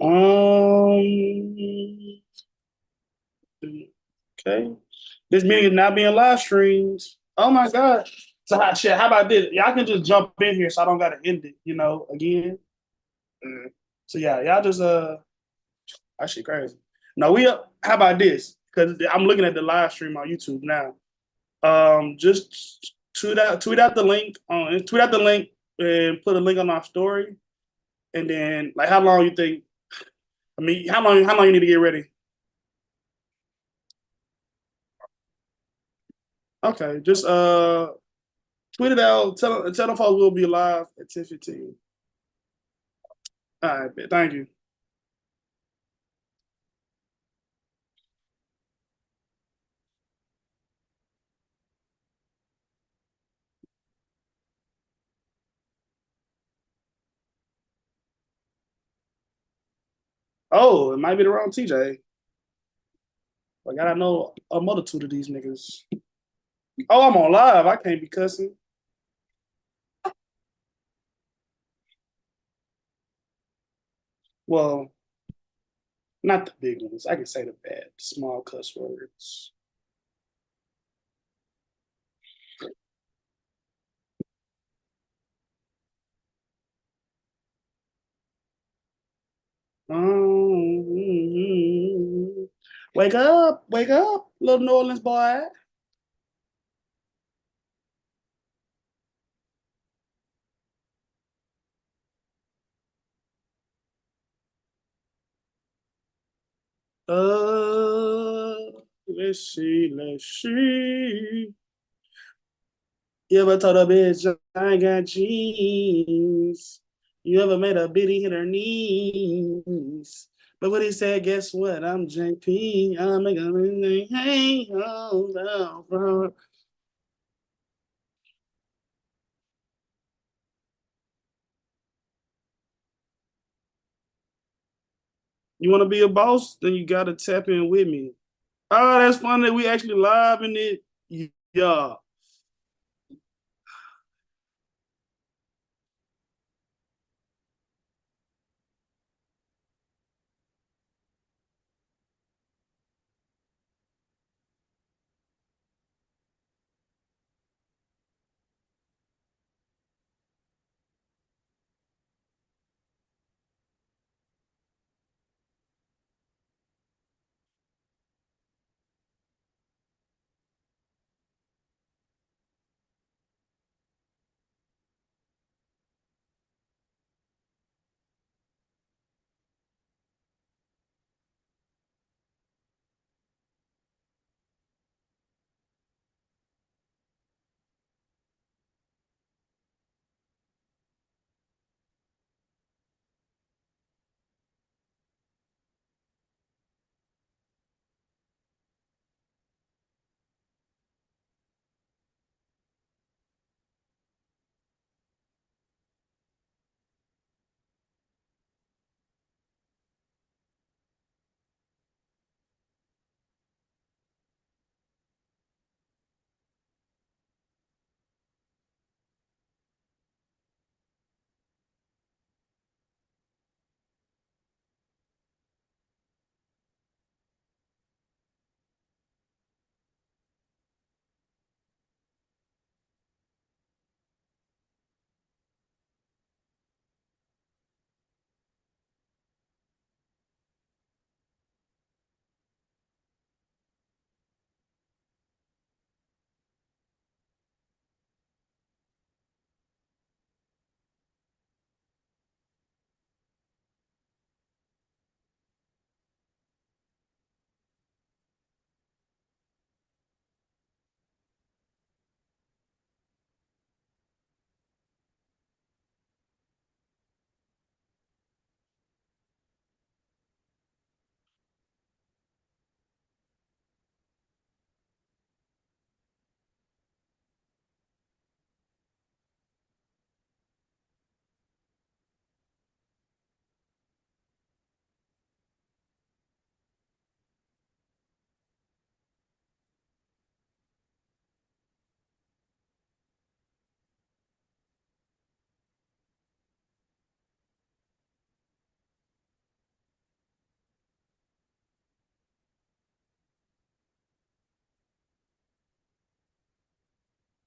Um. Okay. This meeting is now being live streamed. Oh my god. So shit, how about this? Y'all can just jump in here so I don't gotta end it, again. Mm. So yeah, y'all just that shit crazy. No, we up. How about this? Because I'm looking at the live stream on YouTube now. Just tweet out the link tweet out the link and put a link on our story. And then like how long you think I mean how long you need to get ready? Okay, just tweet it out. Tell them folks we'll be live at 10:15. All right, thank you. Oh, it might be the wrong TJ. I gotta know a multitude of these niggas. Oh, I'm on live. I can't be cussing. Well, not the big ones. I can say the bad, small cuss words. Um, wake up, little New Orleans boy. Uh, let's see. You ever told a bitch I got jeans? You ever made a bitty hit her knees? But what he said, guess what? I'm JP. I'm making hey, hold on, bro. You want to be a boss? Then you got to tap in with me. Oh, that's funny that we actually live in it. Yeah.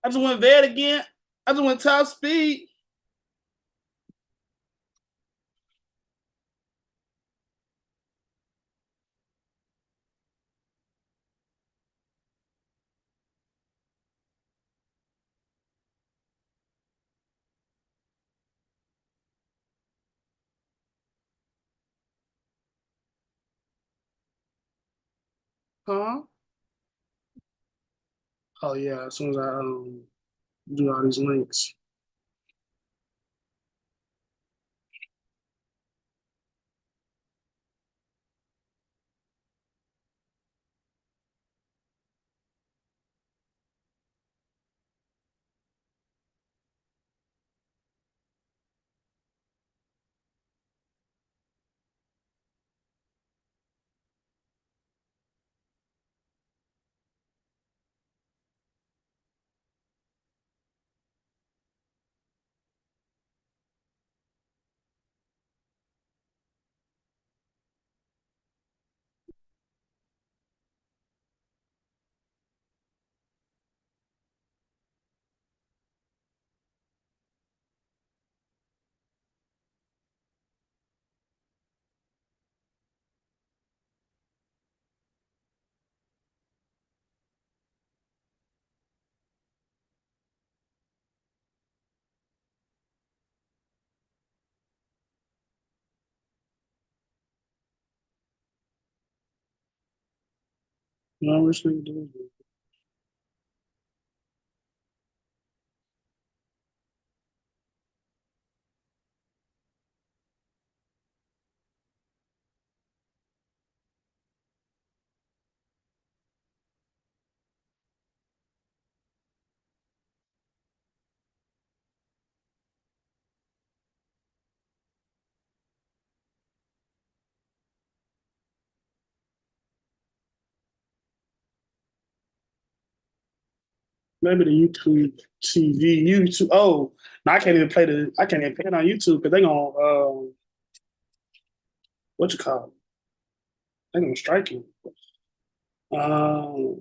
I just went vet again. I just went top speed. Huh? Oh yeah, as soon as I do all these links. No, which nigga do it? Maybe the YouTube TV. YouTube. Oh, no, I can't even play the. I can't even play it on YouTube because they gonna what you call it? They gonna strike you. Um,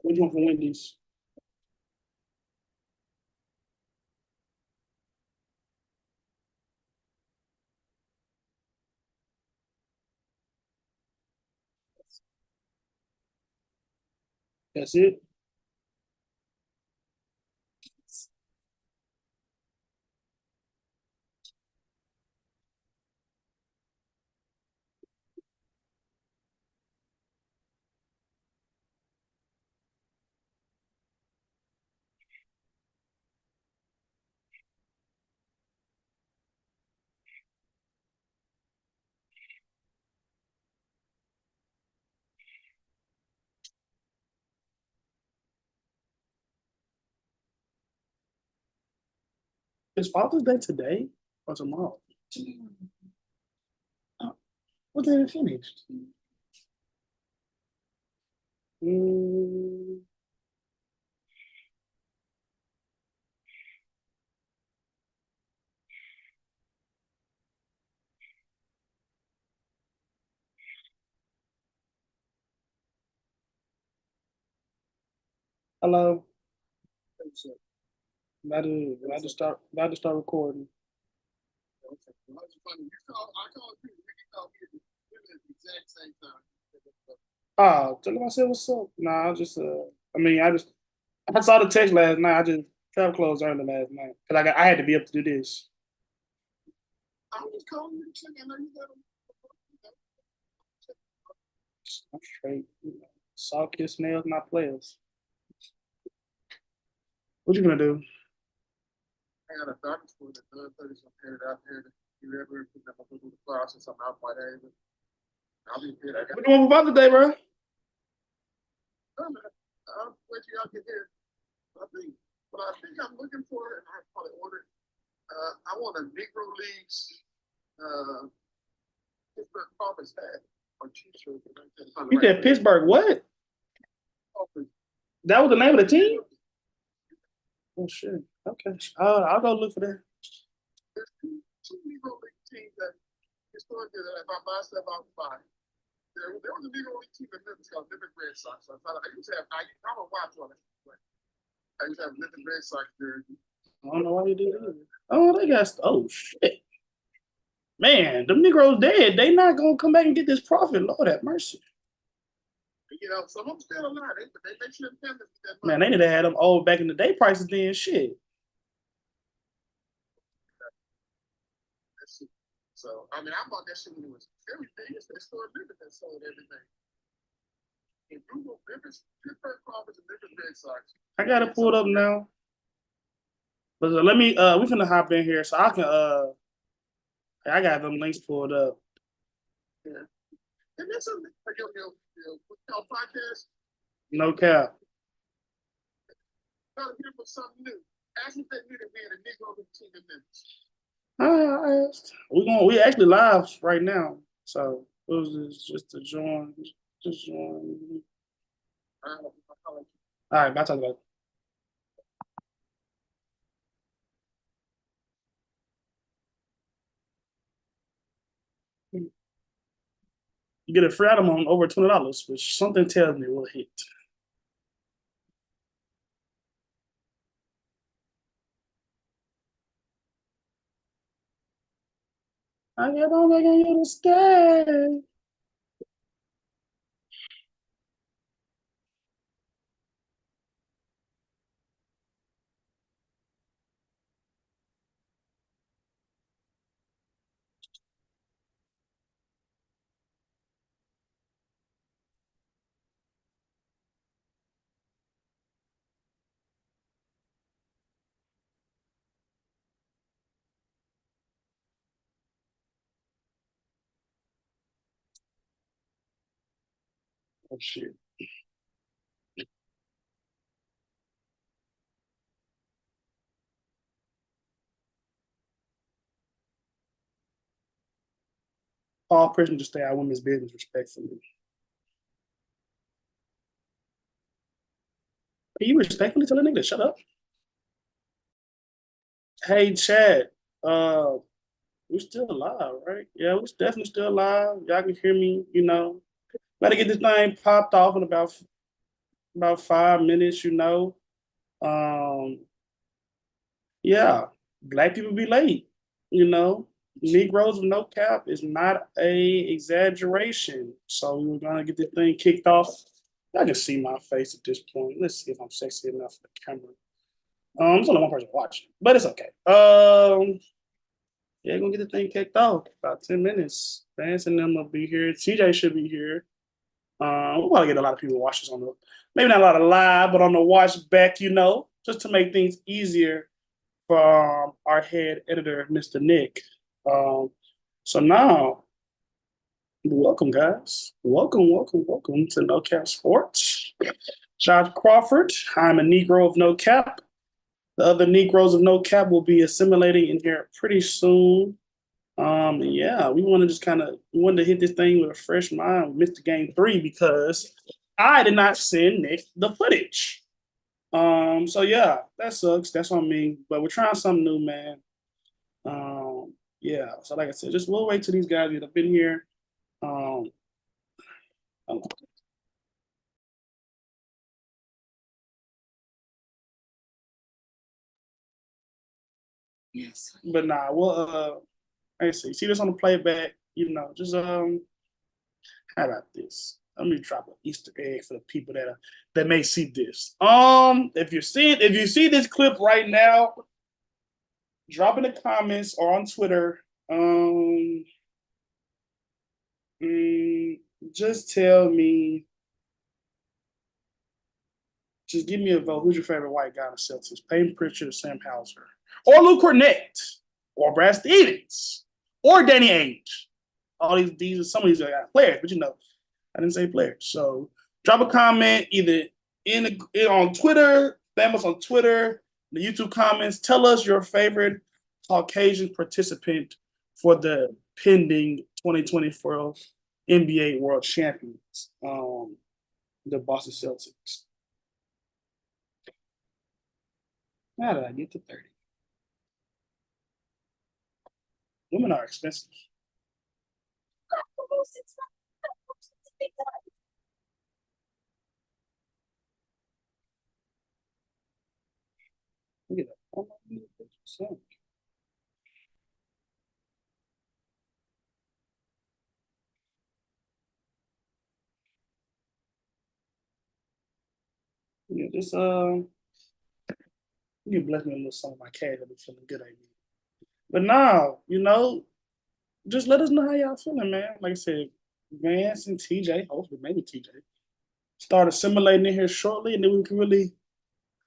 which one for Wendy's? That's it. Is Father's Day today or tomorrow? Oh, what day it finished? Mm, hello. About to start recording. Oh, tell him I said what's up. Nah, I just I saw the text last night. I just travel closed early last night because I had to be up to do this. I'm straight. Saw kiss nails, not players. What you gonna do? I got a doctor's appointment at 9:30, so I'm headed out here. You ever put them up in the class or something out my day? I'll be good. What do you want for Father's Day, bro? I'll let you out get here. I think I'm looking for, and I probably ordered. I want a Negro Leagues Pittsburgh Conference hat or T-shirt. You said Pittsburgh what? That was the name of the team? Oh shit. Okay. I'll go look for that. There's two Negro League teams that historically that if I buy stuff, I'll buy. There was a Negro League team in Memphis called Memphis Red Sox. So I used to have, I don't watch on it. I used to have Memphis Red Sox jersey. I don't know why you did that. Oh, they got, oh shit. Man, them Negroes dead. They not gonna come back and get this profit. Lord have mercy. You know, some of them still alive. They should have that man, they need to have them old back in the day prices then. Shit. So, I mean, I bought that shit when it was everything. It's the store Memphis that sold everything. In Google, Memphis, Pittsburgh Conference, and Memphis Red Sox. I got it pulled up now. But let me, we finna hop in here so I can, I got them links pulled up. Yeah. And that's a podcast. No cap. Trying to get for something new. Ask if they knew that we had a Negro team in Memphis. We actually live right now. So it was just to join. Just join. All right, I'll talk about it. You get a free item on over $20, which something tells me will hit. I get on begging you to stay. Oh shit. All person to stay out women's business respectfully. Are you respectfully telling a nigga to shut up? Hey Chad, we're still alive, right? Yeah, we're definitely still alive. Y'all can hear me, you know. Gotta get this thing popped off in about 5 minutes, you know. Yeah, black people be late, you know. Negroes with no cap is not a exaggeration. So we were gonna get this thing kicked off. I can see my face at this point. Let's see if I'm sexy enough for the camera. There's only one person watching, but it's okay. Yeah, gonna get the thing kicked off. About 10 minutes. Vance and them will be here. TJ should be here. We'll probably get a lot of people watch this on the maybe not a lot of live, but on the watch back, you know, just to make things easier for our head editor, Mr. Nick. So now, welcome, guys. Welcome to No Cap Sports. Josh Crawford. I'm a Negro of No Cap. The other Negroes of No Cap will be assimilating in here pretty soon. Yeah, we want to just wanted to hit this thing with a fresh mind. We missed the game 3 because I did not send Nick the footage. So yeah, that sucks. That's on me. But we're trying something new, man. Yeah. So like I said, just we'll wait till these guys get up in here. Yes. But nah, we'll let's see. See this on the playback, you know, just how about this? Let me drop an Easter egg for the people that may see this. If you see this clip right now, drop in the comments or on Twitter. Just tell me. Just give me a vote. Who's your favorite white guy in the Celtics? Peyton Pritchard or Sam Hauser? Or Luke Cornett? Or Brad Stevens? or Danny Ainge. All these are some of these are players, but I didn't say players. So drop a comment either on Twitter, spam us on Twitter, the YouTube comments. Tell us your favorite Caucasian participant for the pending 2024 NBA World Champions, the Boston Celtics. How did I get to 30? Women are expensive. Look at that. Yeah, this you bless me a little some of my cash. I'll be feeling good. I mean. But now, just let us know how y'all feeling, man. Like I said, Vance and TJ, hopefully maybe TJ, start assimilating in here shortly, and then we can really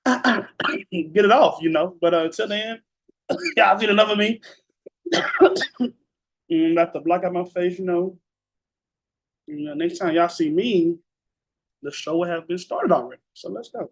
get it off. But until then, y'all seen enough of me. Got to block out my face. Next time y'all see me, the show will have been started already. So let's go.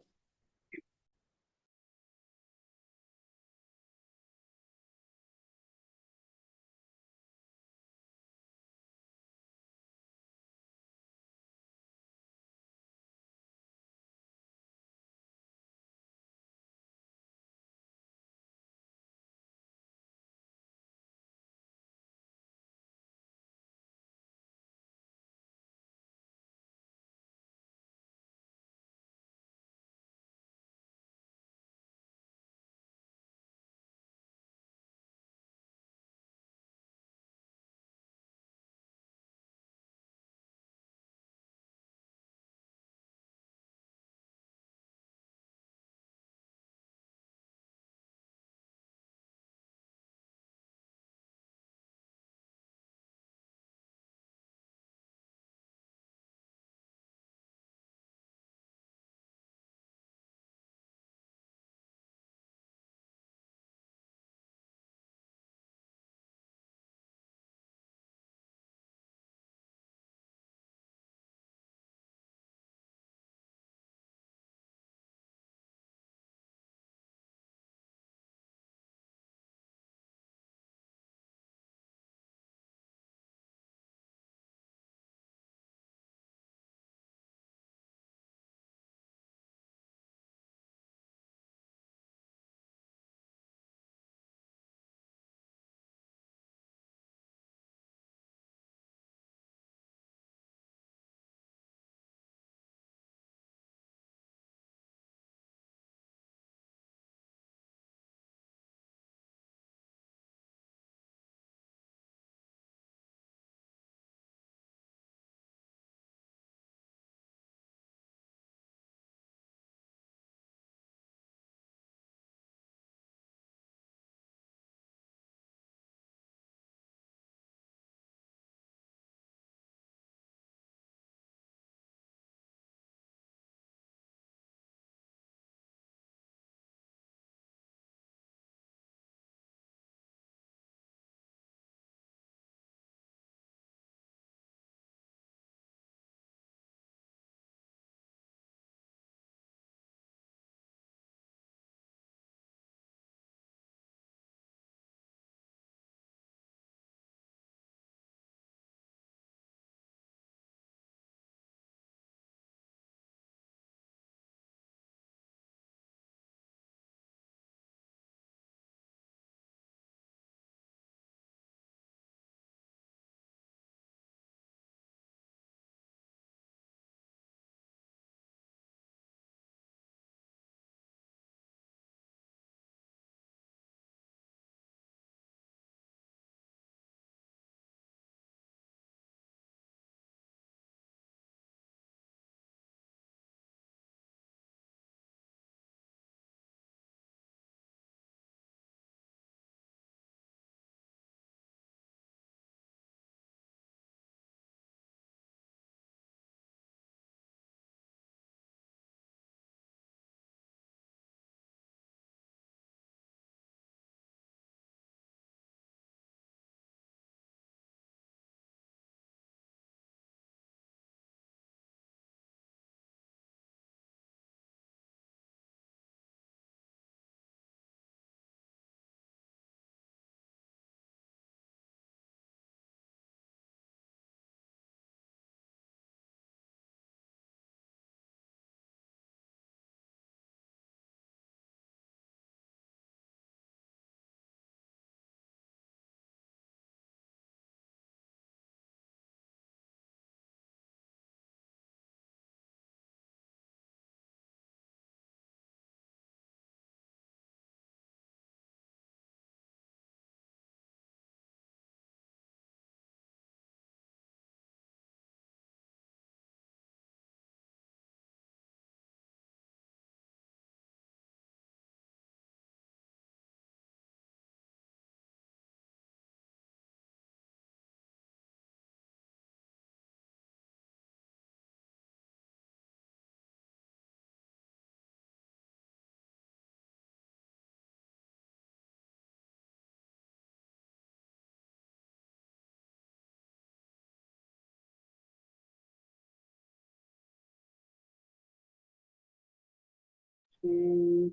Mhm.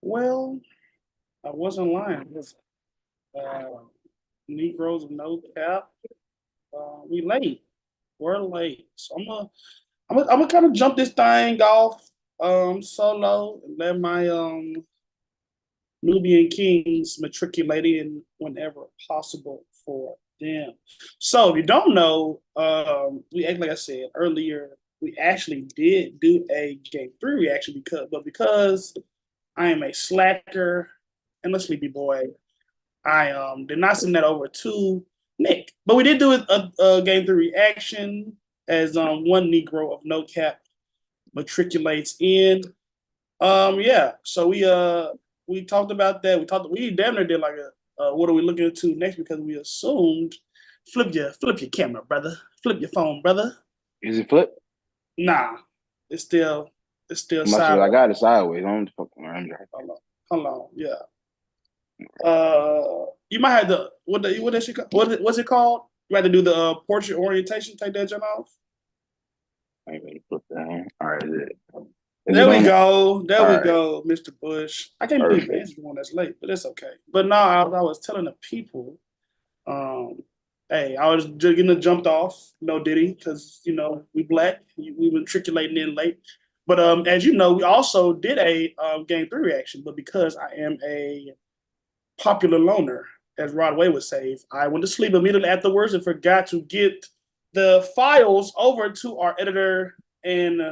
Well, I wasn't lying. Was Negroes of no cap. We late. We're late. So I'm gonna kind of jump this thing off solo and let my Nubian kings matriculate in whenever possible for them. So if you don't know, like I said earlier, we actually did do a game 3 reaction because I am a slacker and a sleepy boy. I did not send that over to Nick, but we did do a game 3 reaction as one Negro of no cap matriculates in. Yeah. So we talked about that. We damn near did like a what are we looking into next because we assumed flip your camera, brother. Flip your phone, brother. Is it flip? Nah, it's still I sideways. got it sideways. I'm fucking around. Hold on. Yeah. You might have to what's it called? You had to do the portrait orientation. Take that jump off. I ain't gonna flip that on. All right, is There it we on? go. There All we right, go, Mr. Bush. I can't believe perfect. Van's the one that's late, but it's okay. But no, I was telling the people, um, hey, I was just getting jumped off, no Diddy, because we black, we matriculating in late. But as you know, we also did a game 3 reaction, but because I am a popular loner, as Rod Way would say, I went to sleep immediately afterwards and forgot to get the files over to our editor and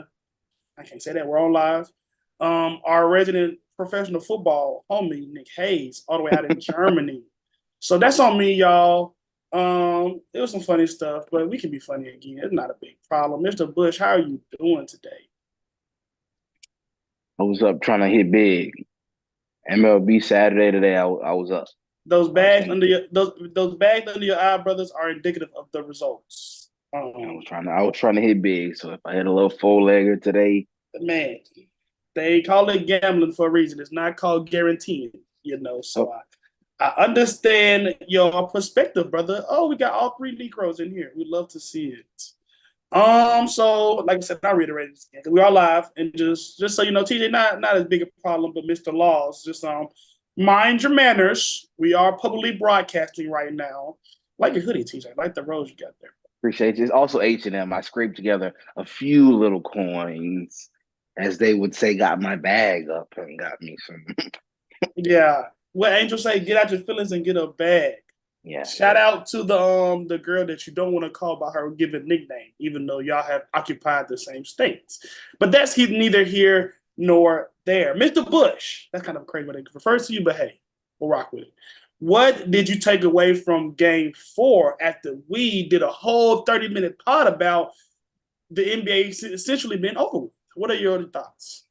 I can't say that we're on live. Our resident professional football homie Nick Hayes, all the way out in Germany. So that's on me, y'all. It was some funny stuff, but we can be funny again. It's not a big problem. Mr. Bush, how are you doing today? I was up trying to hit big. MLB Saturday today. I was up. Those I was bags thinking, under your those bags under your eye, brothers, are indicative of the results. I was trying to hit big. So if I hit a little 4-legger today, Man, they call it gambling for a reason. It's not called guaranteeing. So oh, I understand your perspective, brother. Oh, we got all three Negroes in here. We'd love to see it. So like I said, I'll reiterate this again because we are live, and just so you know, TJ not as big a problem, but Mr. Laws, just mind your manners. We are publicly broadcasting right now. Like your hoodie, TJ. Like the rose you got there. appreciate you. It's also H&M. I scraped together a few little coins, as they would say, got my bag up and got me some. Yeah. What Angel say, get out your feelings and get a bag. Yeah. Shout out to the girl that you don't want to call by her given nickname, even though y'all have occupied the same states. But that's neither here nor there. Mr. Bush, that's kind of crazy when it refers to you, but hey, we'll rock with it. What did you take away from game 4 after we did a whole 30-minute pod about the NBA essentially being over with? What are your thoughts?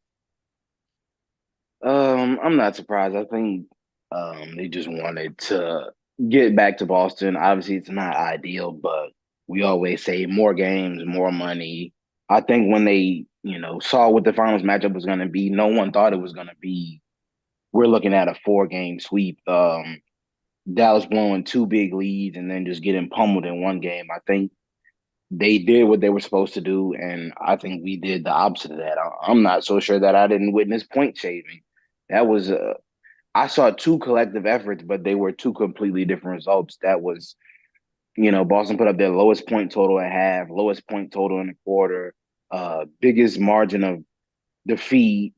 I'm not surprised. I think they just wanted to get back to Boston. Obviously, it's not ideal, but we always say more games, more money. I think when they, saw what the finals matchup was going to be, no one thought it was going to be. We're looking at a 4-game sweep. Dallas blowing 2 big leads and then just getting pummeled in one game. I think they did what they were supposed to do, and I think we did the opposite of that. I'm not so sure that I didn't witness point shaving. That was I saw 2 collective efforts, but they were 2 completely different results. That was, Boston put up their lowest point total at half, lowest point total in the quarter, biggest margin of defeat.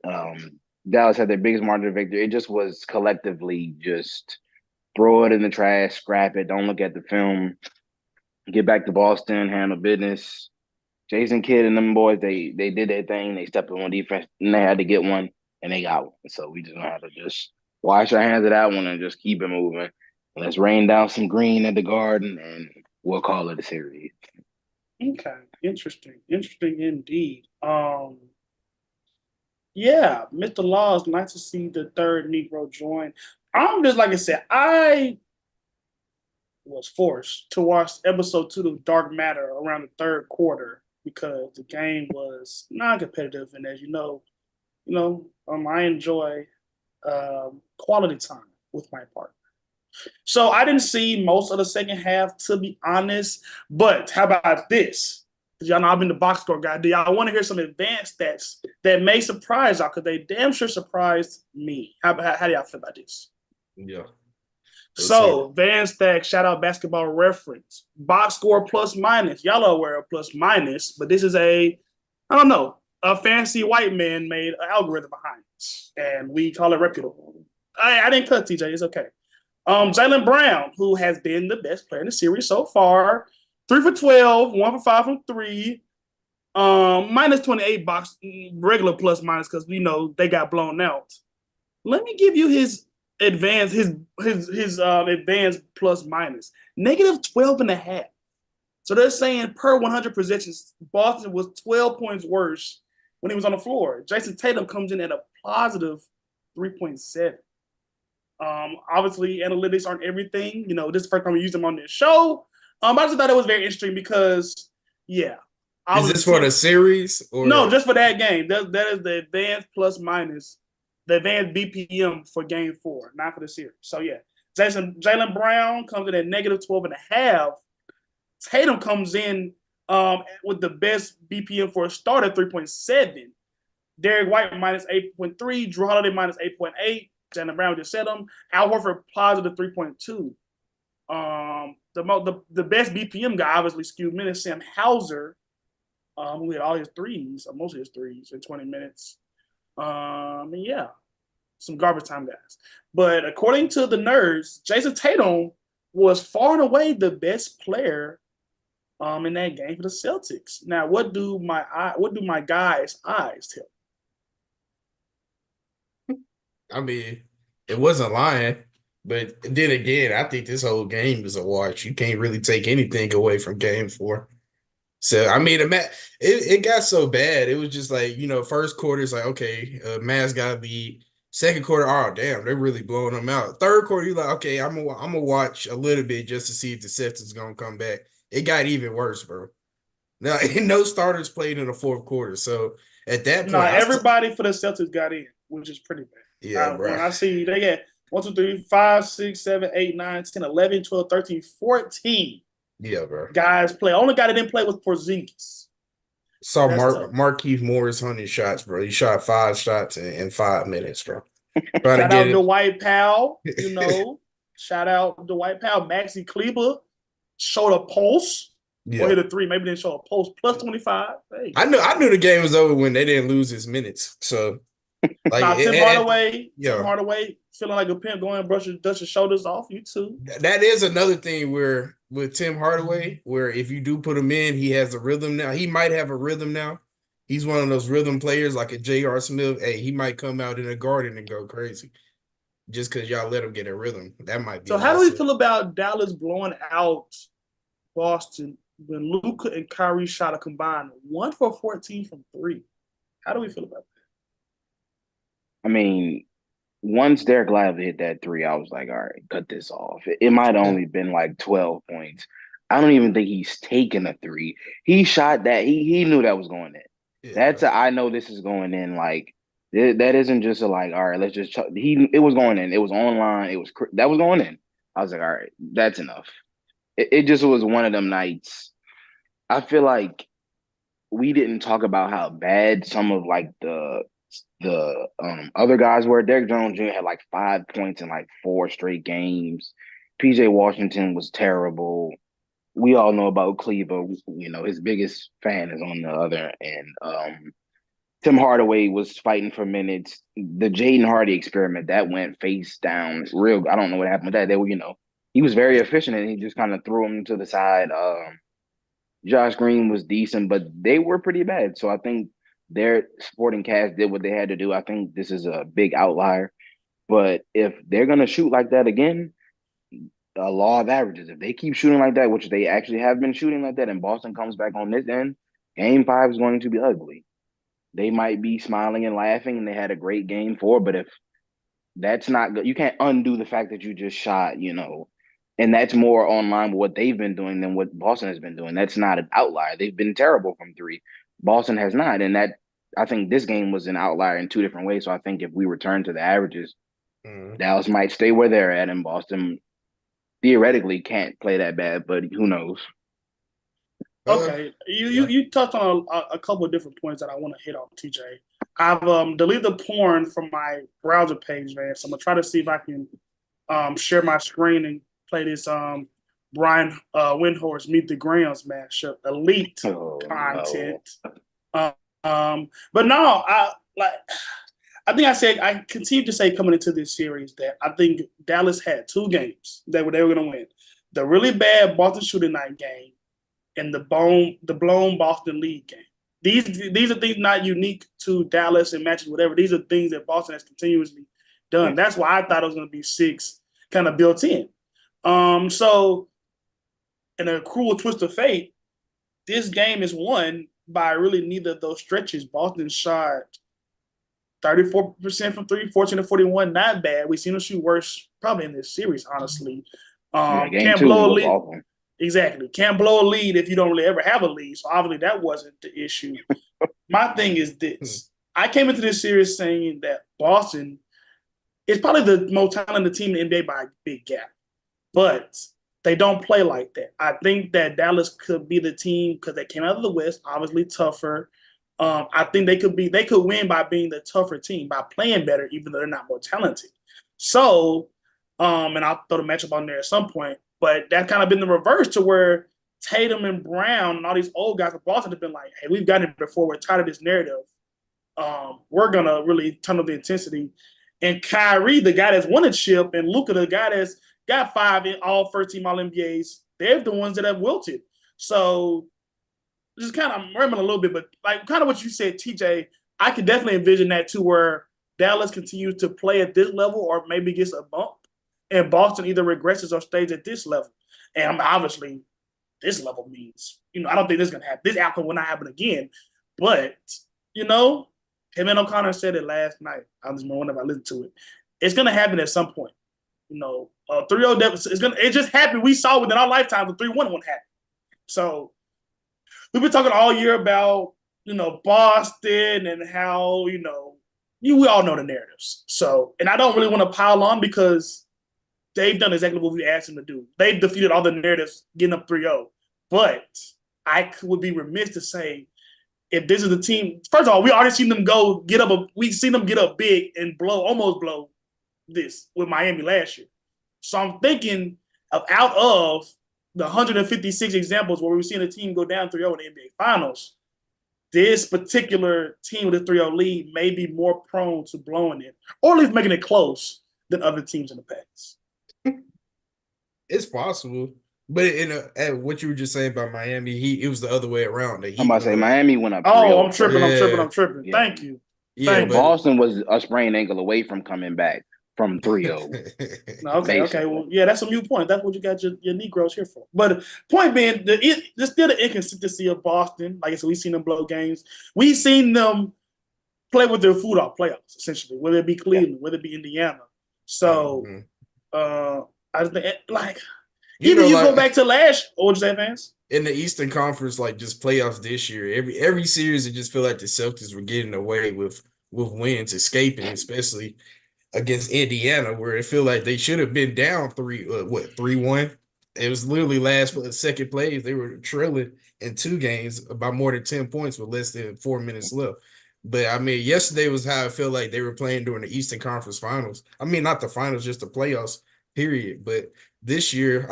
Dallas had their biggest margin of victory. It just was collectively just throw it in the trash, scrap it, don't look at the film, get back to Boston, handle business. Jason Kidd and them boys, they did their thing. They stepped on defense and they had to get one and they got one. So we just gonna have to just wash our hands of that one and just keep it moving. Let's rain down some green at the Garden and we'll call it a series. Okay, interesting indeed. Yeah, Mr. Laws, nice to see the third Negro join. I'm just like I said, I was forced to watch episode 2 of Dark Matter around the third quarter because the game was non-competitive, and as I enjoy quality time with my partner. So I didn't see most of the second half, to be honest. But how about this? because y'all know I've been the box score guy. Do y'all want to hear some advanced stats that may surprise y'all? Because they damn sure surprised me. How do y'all feel about this? Yeah. So, advanced stats, shout out Basketball Reference. Box score plus minus. Y'all are aware of plus minus, but this is I don't know, a fancy white man made an algorithm behind this, and we call it reputable. I didn't cut TJ. It's okay. Jaylen Brown, who has been the best player in the series so far, 3 for 12, 1 for 5 from 3, minus 28 box regular plus minus because they got blown out. Let me give you his advanced advanced plus minus negative 12 and a half. So they're saying per 100 possessions, Boston was 12 points worse when he was on the floor. Jason Tatum comes in at a positive 3.7. Obviously, analytics aren't everything. This is the first time we used them on this show. I just thought it was very interesting because, yeah. Is this for the series? Or no, just for that game. That is the advanced plus minus, the advanced BPM for game 4, not for the series. So, yeah. Jaylen Brown comes in at negative 12 and a half. Tatum comes in with the best BPM for a start at 3.7. Derek White minus 8.3. Jrue Holiday minus 8.8. Jaylen Brown just said them. Al Horford positive 3.2. The best BPM guy, obviously skewed minutes, Sam Hauser, who had all his threes, or most of his threes in 20 minutes. And yeah, some garbage time guys. But according to the nerds, Jason Tatum was far and away the best player in that game for the Celtics. Now, what do my guys' eyes tell? I mean, it wasn't lying, but then again, I think this whole game is a watch. You can't really take anything away from game 4. So, I mean, it got so bad. It was just like, first quarter is like, okay, Mavs got to lead. Second quarter, oh, damn, they're really blowing them out. Third quarter, you're like, okay, I'm gonna watch a little bit just to see if the Celtics going to come back. It got even worse, bro. Now, no starters played in the fourth quarter. So, at that point, everybody for the Celtics got in, which is pretty bad. Yeah, bro. When I see they get 1, 2, 3, 5, 6, 7, 8, 9, 10, 11, 12, 13, 14. Yeah, bro. Guys play. Only guy that didn't play was Porzingis. Saw Markieff Morris 100 shots, bro. He shot 5 shots in 5 minutes, bro. Shout out Dwight Powell. Shout out Dwight Powell. Maxi Kleber showed a pulse. Yeah. Or hit a 3. Maybe didn't show a pulse. Plus 25. Hey. I knew the game was over when they didn't lose his minutes. So, Tim Hardaway feeling like a pimp, going and dust your shoulders off. You too. That is another thing where with Tim Hardaway, where if you do put him in, he has a rhythm now. He might have a rhythm now. He's one of those rhythm players like a J.R. Smith. Hey, he might come out in a garden and go crazy just because y'all let him get a rhythm. That might be. So how do we feel about Dallas blowing out Boston when Luka and Kyrie shot a combined 1 for 14 from 3? How do we feel about that? I mean, once Derek Lively hit that 3, I was like, all right, cut this off. It might have only been like 12 points. I don't even think he's taken a 3. He shot that. He knew that was going in. Yeah. I know this is going in. Like, that isn't just all right, let's just it was going in. It was online. That was going in. I was like, all right, that's enough. It just was one of them nights. I feel like we didn't talk about how bad some of like the other guys were. Derrick Jones Jr. had like 5 points in like 4 straight games. PJ Washington was terrible. We all know about Kleber. His biggest fan is on the other end. Tim Hardaway was fighting for minutes. The Jaden Hardy experiment that went face down. I don't know what happened with that. They were, he was very efficient and he just kind of threw him to the side. Josh Green was decent, but they were pretty bad. So I think their supporting cast did what they had to do. I think this is a big outlier. But if they're going to shoot like that again, a law of averages, if they keep shooting like that, which they actually have been shooting like that, and Boston comes back on this end, game 5 is going to be ugly. They might be smiling and laughing, and they had a great game 4, but if that's not good, you can't undo the fact that you just shot, and that's more online with what they've been doing than what Boston has been doing. That's not an outlier. They've been terrible from 3. Boston has not. And I think this game was an outlier in 2 different ways. So I think if we return to the averages, Dallas might stay where they're at, and Boston theoretically can't play that bad, but who knows? Okay, Yeah. you touched on a couple of different points that I want to hit on, TJ. I've deleted the porn from my browser page, man. So I'm gonna try to see if I can share my screen and play this Brian Windhorst Meet the Grams matchup, elite Oh no. content. But no, I think I said I continue to say coming into this series that I think Dallas had two games that they were going to win. The really bad Boston shooting night game and the blown Boston lead game. These are things not unique to Dallas and matches whatever. These are things that Boston has continuously done. That's why I thought it was going to be 6 kind of built in. So in a cruel twist of fate, this game is won by really neither of those stretches. Boston shot 34% from three, 14 to 41, not bad. We've seen them shoot worse probably in this series, honestly. Game Can't 2 blow a was lead. awful. Exactly. Can't blow a lead if you don't really ever have a lead. So obviously that wasn't the issue. My thing is this. I came into this series saying that Boston is probably the most talented team in the NBA by a big gap. But they don't play like that. I think that Dallas could be the team because they came out of the West, obviously tougher. I think they could win by being the tougher team, by playing better, even though they're not more talented. So, and I'll throw the matchup on there at some point, but that kind of been the reverse to where Tatum and Brown and all these old guys from Boston have been like, hey, we've gotten it before. We're tired of this narrative. We're going to really turn up the intensity. And Kyrie, the guy that's won a chip, and Luka, the guy that's got 5 in all first-team All-NBAs, they're the ones that have wilted. So just kind of rambling a little bit, but like kind of what you said, TJ, I could definitely envision that too, where Dallas continues to play at this level or maybe gets a bump, and Boston either regresses or stays at this level. And obviously, this level means, I don't think this is going to happen. This outcome will not happen again. But, Kevin O'Connor said it last night. I was wondering if I listened to it. It's going to happen at some point. 3-0 deficit. It just happened. We saw within our lifetime the 3-1 won't happen. So we've been talking all year about, Boston and how, we all know the narratives. So, and I don't really want to pile on because they've done exactly what we asked them to do. They've defeated all the narratives getting up 3-0. But I would be remiss to say, if this is the team, first of all, we already seen them we've seen them get up big and almost blow this with Miami last year. So I'm thinking out of the 156 examples where we've seen a team go down 3-0 in the NBA Finals, this particular team with a 3-0 lead may be more prone to blowing it, or at least making it close than other teams in the past. It's possible. But at what you were just saying about Miami, it was the other way around. I'm about to say Miami went up. I'm tripping. Yeah. Thank you. Yeah, Boston was a sprained ankle away from coming back from 3-0. Okay. Well, yeah, that's a mute point. That's what you got your Negroes here for. But point being, there's still the inconsistency of Boston. Like I said, we've seen them blow games. We've seen them play with their foot off playoffs, essentially, whether it be Cleveland, whether it be Indiana. So, I think, you go back to last, what would you say, fans? In the Eastern Conference, like just playoffs this year, every series, it just feel like the Celtics were getting away with wins, escaping, especially against Indiana, where it feel like they should have been down 3-1. It was literally second plays. They were trailing in 2 games by more than 10 points with less than 4 minutes left. But I mean, yesterday was how I feel like they were playing during the Eastern Conference Finals. I mean, not the finals, just the playoffs, period. But this year,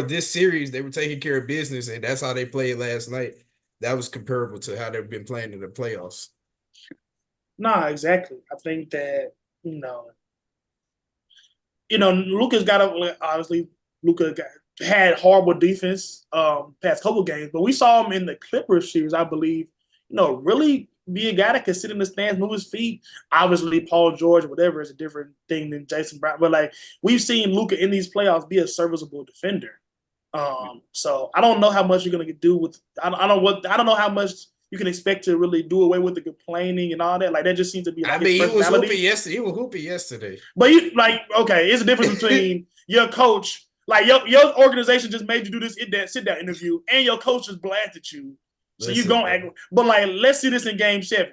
this series, they were taking care of business, and that's how they played last night. That was comparable to how they've been playing in the playoffs. Nah, exactly. I think that, Luka's obviously had horrible defense past couple games, but we saw him in the Clippers series, I believe, really be a guy that can sit in the stands, move his feet. Obviously, Paul George, whatever, is a different thing than Jason Brown. But we've seen Luka in these playoffs be a serviceable defender. So I don't know how much you're gonna do with. I don't know how much you can expect to really do away with the complaining and all that. That just seems to be. He was hooping yesterday. He was hooping yesterday. But it's a difference between your coach. Your organization just made you do this sit down interview, and your coach just blasted you. So you gonna act, but let's see this in Game 7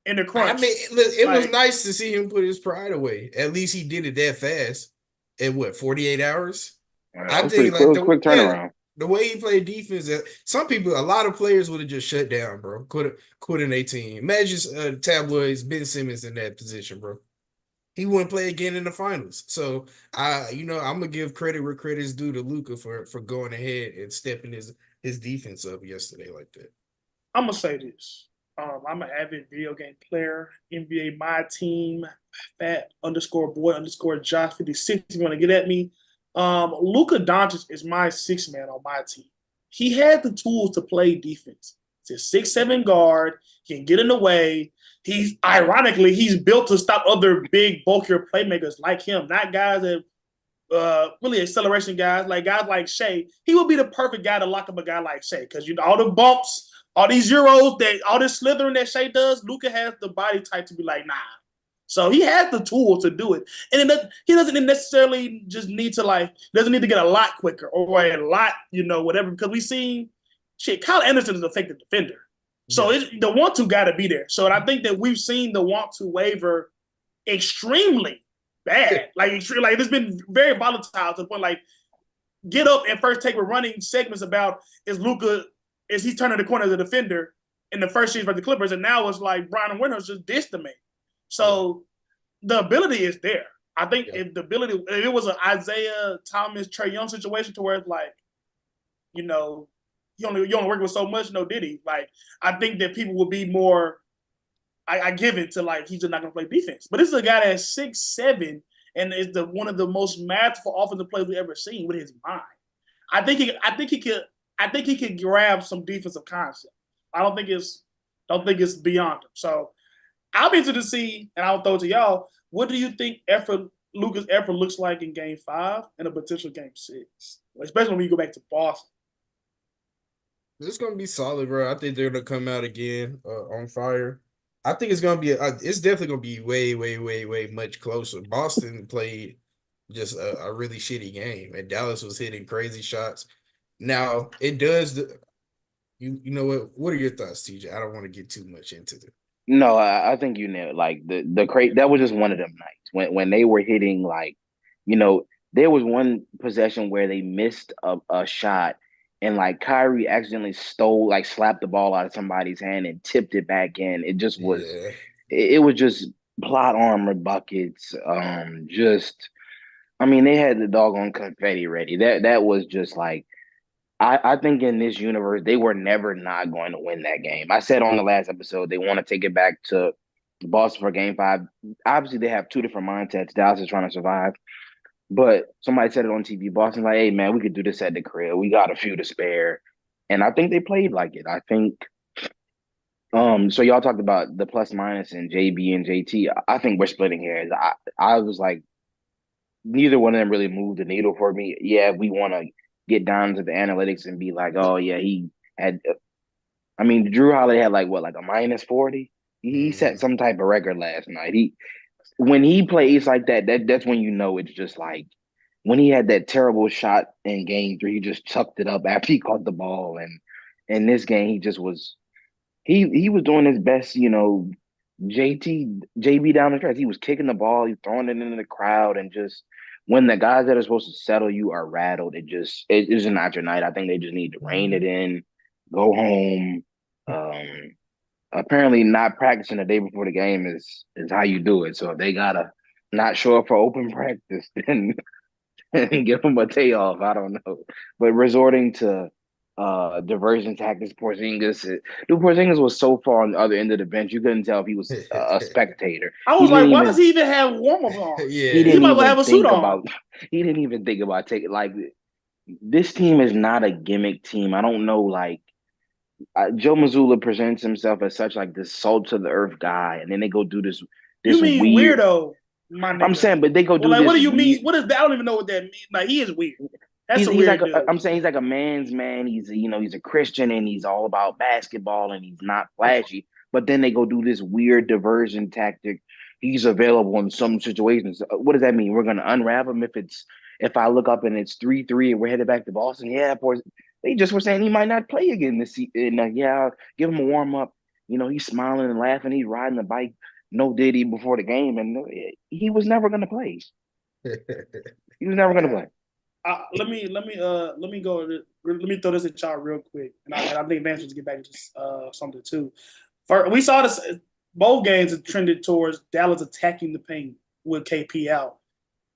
in the crunch. I mean, it was nice to see him put his pride away. At least he did it that fast. In 48 hours? I think quick turnaround. the way he played defense, some people, a lot of players would have just shut down, bro. Quit in 18. Imagine tabloids Ben Simmons in that position, bro. He wouldn't play again in the finals. So I'm gonna give credit where credit's due to Luka for going ahead and stepping his defense up yesterday like that. I'm gonna say this. I'm an avid video game player. NBA My Team, fat _boy _ Josh56. If you want to get at me, Luka Doncic is my sixth man on my team. He had the tools to play defense. He's a 6'7" guard. He can get in the way. He's built to stop other big, bulkier playmakers like him, not guys that really acceleration guys like Shea. He would be the perfect guy to lock up a guy like Shea because all the bumps, all these euros, all this slithering that Shea does. Luka has the body type to be like, nah. So he has the tools to do it, and he doesn't necessarily just need to doesn't need to get a lot quicker or a lot, whatever. Because we seen Kyle Anderson is an effective defender, so the want-to got to be there. So I think that we've seen the want-to waver extremely bad. It's been very volatile to the point get up and first take with running segments about is he's turning the corner as a defender in the first series for the Clippers, and now it's like Brian Windhorst just dished the man. So the ability is there. I think if it was an Isaiah Thomas, Trae Young situation to where it's you only work with so much, did he? I think that people would be more I give it to he's just not gonna play defense. But this is a guy that's 6'7" and is one of the most masterful offensive players we've ever seen with his mind. I think he could grab some defensive concept. I don't think it's beyond him. So I'll be interested to see, and I'll throw it to y'all. What do you think Luka's effort looks like in Game 5 and a potential Game 6, especially when you go back to Boston? It's gonna be solid, bro. I think they're gonna come out again on fire. I think it's gonna be it's definitely gonna be way, way, way, way much closer. Boston played just a really shitty game, and Dallas was hitting crazy shots. Now it does. You know what? What are your thoughts, TJ? I don't want to get too much into it. No, I think you nailed the crate. That was just one of them nights when they were hitting there was one possession where they missed a shot and Kyrie accidentally slapped the ball out of somebody's hand and tipped it back in. It just was it was just plot armor buckets. They had the doggone confetti ready. That was just I think in this universe, they were never not going to win that game. I said on the last episode, they want to take it back to Boston for Game 5. Obviously, they have two different mindsets. Dallas is trying to survive. But somebody said it on TV. Boston's like, hey, man, we could do this at the crib. We got a few to spare. And I think they played like it. I think so y'all talked about the plus minus and JB and JT. I think we're splitting hairs. I was like, neither one of them really moved the needle for me. Yeah, we want to get down to the analytics and be like, oh yeah, he had. Drew Holiday had a minus 40. He set some type of record last night. When he plays like that's when it's just when he had that terrible shot in Game 3, he just chucked it up after he caught the ball, and in this game he just was he was doing his best, JB down the stretch. He was kicking the ball, he was throwing it into the crowd, and just when the guys that are supposed to settle you are rattled, it is not your night. I think they just need to rein it in, go home. Apparently not practicing the day before the game is how you do it. So if they gotta not show up for open practice, then give them a day off. I don't know. But resorting to diversion tactics, Porzingis was so far on the other end of the bench, you couldn't tell if he was a spectator. I was like, why does he even have warm-ups on? Yeah. He might well have a suit on. He didn't even think about taking this team is not a gimmick team. I don't know, Joe Mazzulla presents himself as such this salt of the earth guy, and then they go do this you mean weird weirdo, my nigga. I'm saying, but they go do this. What do you mean? What is that? I don't even know what that means. He is weird. That's a weird dude. I'm saying he's like a man's man. He's a Christian and he's all about basketball and he's not flashy. But then they go do this weird diversion tactic. He's available in some situations. What does that mean? We're gonna unwrap him if I look up and it's 3-3 and we're headed back to Boston. Yeah, of course. They just were saying he might not play again this season. Yeah, give him a warm up. He's smiling and laughing. He's riding the bike. No Diddy before the game, and he was never gonna play. He was never gonna play. Let me go. Let me throw this at y'all real quick, and I think Vance wants to get back to something too. We saw this. Both games have trended towards Dallas attacking the paint with KP out.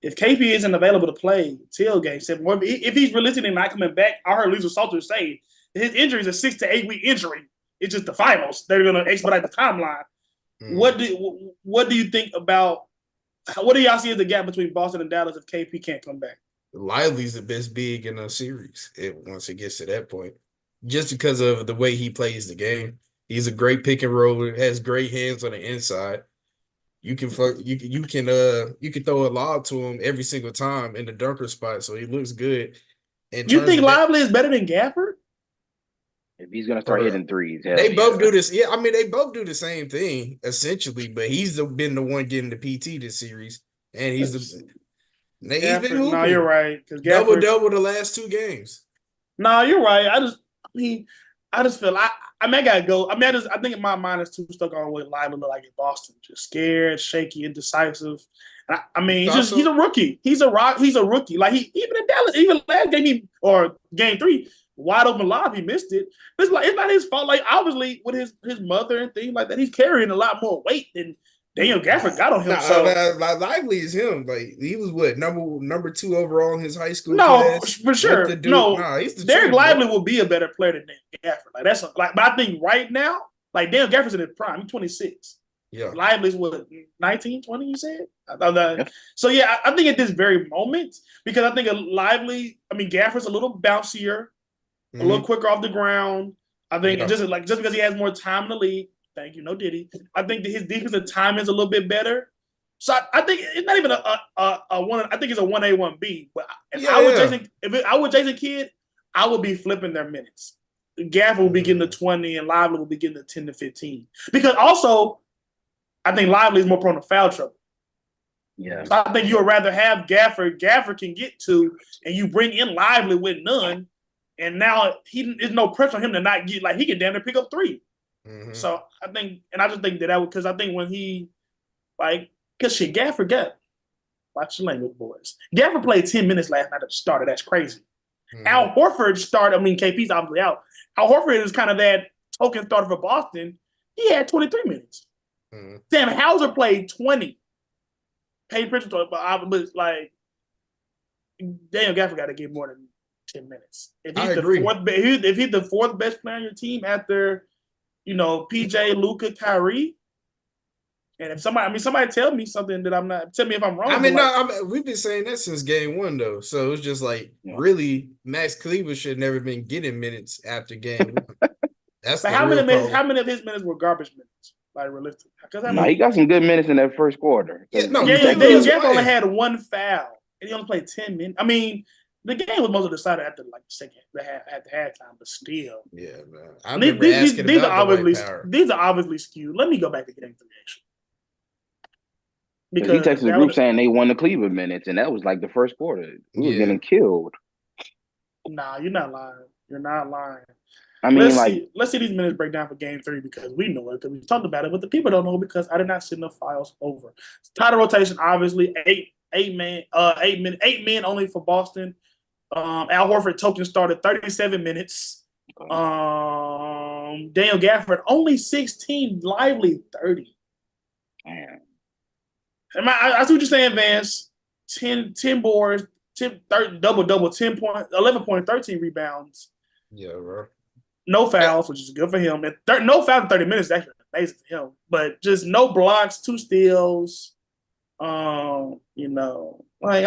If KP isn't available to play till game 7, or if he's realistically not coming back, I heard Lisa Salter say his injury is a 6 to 8 week injury. It's just the finals. They're going to expedite the timeline. What do you think about? What do y'all see as the gap between Boston and Dallas if KP can't come back? Lively's the best big in a series once it gets to that point, just because of the way he plays the game. He's a great pick and roller, has great hands on the inside. You can throw a lob to him every single time in the dunker spot, so he looks good. You think Lively is better than Gafford? If he's gonna start hitting threes, they both do this. Yeah, I mean they both do the same thing essentially, but he's been the one getting the PT this series, and he's been hooping. No, you're right. Because double the last 2 games. No, you're right. I just feel I gotta go. I think my mind is too stuck on what Lively look like in Boston. Just scared, shaky, indecisive. He's a rookie. He's a rookie. Like even in Dallas, even last game game 3, wide open lob, he missed it. It's not his fault. Like obviously with his mother and things like that, he's carrying a lot more weight than Daniel Gafford got on him. Lively is him. Like he was what number 2 overall in his high school. No, class. for sure. Derek Lively will be a better player than Daniel Gafford. But I think right now, like Daniel Gafford's in his prime. He's 26. Yeah, Lively's what 19, 20, you said? I thought that. Yeah. So yeah, I think at this very moment, because I think Gafford's a little bouncier, a little quicker off the ground. I think just because he has more time in the league. Thank you, no Diddy. I think that his defensive time is a little bit better. So I think it's not even a one. I think it's a 1A, 1B. But if I was Jason Kidd, I would be flipping their minutes. Gafford will be getting the 20, and Lively will be getting the 10 to 15. Because also, I think Lively is more prone to foul trouble. Yeah. So I think you would rather have Gafford. Gafford can get 2, and you bring in Lively with none, and now there's no pressure on him to not get, like, he can damn near pick up 3. Mm-hmm. So I just think that would, because I think when he, because Gafford got, watch the language, boys. Gafford played 10 minutes last night at the starter. That's crazy. Mm-hmm. Al Horford started, KP's obviously out. Al Horford is kind of that token starter for Boston. He had 23 minutes. Mm-hmm. Sam Hauser played 20. Payne Pritchard, but like, Daniel Gafford got to get more than 10 minutes. If he's the 4th best player on your team after, PJ, Luka, Kyrie, and if somebody tell me something that tell me if I'm wrong. We've been saying that since game 1 though. So it's just like, really, Max Kleber should never been getting minutes after game 1. That's how many of his minutes were garbage minutes? Like realistic? He got some good minutes in that first quarter. Daniel Gafford only had 1 foul, and he only played 10 minutes. The game was mostly decided after at the halftime, but still. Yeah, man. These are obviously skewed. Let me go back to game 3 actually. Because he texted the group saying they won the Cleveland minutes, and that was like the first quarter. He was getting killed. Nah, you're not lying. You're not lying. Let's see these minutes break down for game 3 because we know it, because we talked about it, but the people don't know because I did not send the files over. Title rotation, obviously, 8 men only for Boston. Al Horford token started 37 minutes. Daniel Gafford only 16, Lively 30. Man. I see what you're saying, Vance. 10 boards, 30, double, 10 point, 11 point, 13 rebounds. Yeah, bro. No fouls, which is good for him. And no fouls in 30 minutes is actually amazing for him. But just no blocks, 2 steals. I don't know. I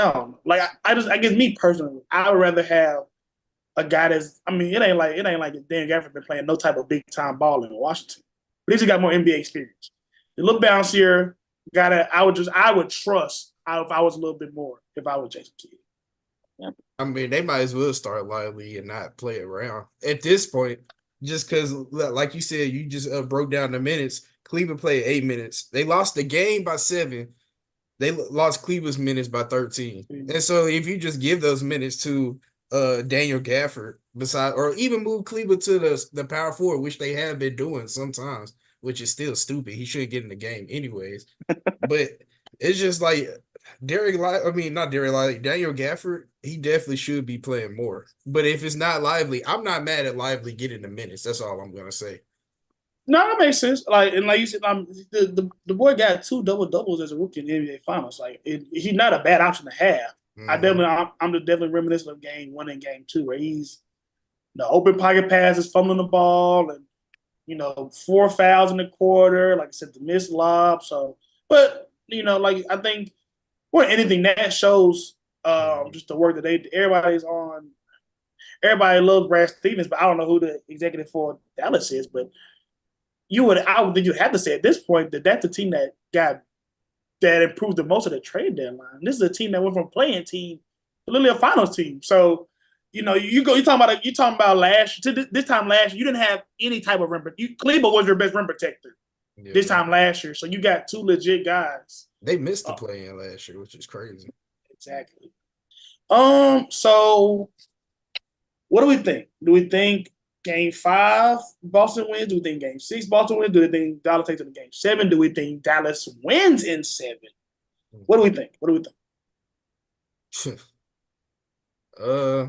guess me personally, I would rather have a guy that's, it ain't like Dan Gafford been playing no type of big time ball in Washington. But he's got more NBA experience. A little bouncier, I would trust if I was a little bit more if I was Jason Kidd. Yeah. They might as well start Lively and not play around at this point, just because, like you said, you just broke down the minutes. Cleveland played 8 minutes. They lost the game by 7. They lost Cleveland's minutes by 13. Mm-hmm. And so if you just give those minutes to Daniel Gafford, or even move Cleveland to the power forward, which they have been doing sometimes, which is still stupid. He shouldn't get in the game anyways. But it's just like Daniel Gafford, He definitely should be playing more. But if it's not Lively, I'm not mad at Lively getting the minutes. That's all I'm gonna say. No, that makes sense. Like and like you said, the boy got 2 double doubles as a rookie in the NBA Finals. Like he's not a bad option to have. Mhm. I'm just definitely reminiscent of game 1 and game 2 where he's the open pocket passes, fumbling the ball, and 4 fouls in the quarter. Like I said, the missed lob. So, but like I think more than anything that shows just the work that everybody's on. Everybody loves Brad Stevens, but I don't know who the executive for Dallas is. But I would think you have to say at this point that that's the team that improved the most of the trade deadline. This is a team that went from playing team to literally a finals team. So, you're talking about last to this time last year, you didn't have any type of rim. Kleber was your best rim protector this Yeah. time last year. So you got 2 legit guys. They missed the play-in last year, which is crazy. Exactly. So what do we think? Do we think Game 5 Boston wins? Do we think Game 6 Boston wins? Do we think Dallas takes it to Game 7? Do we think Dallas wins in 7? What do we think? uh,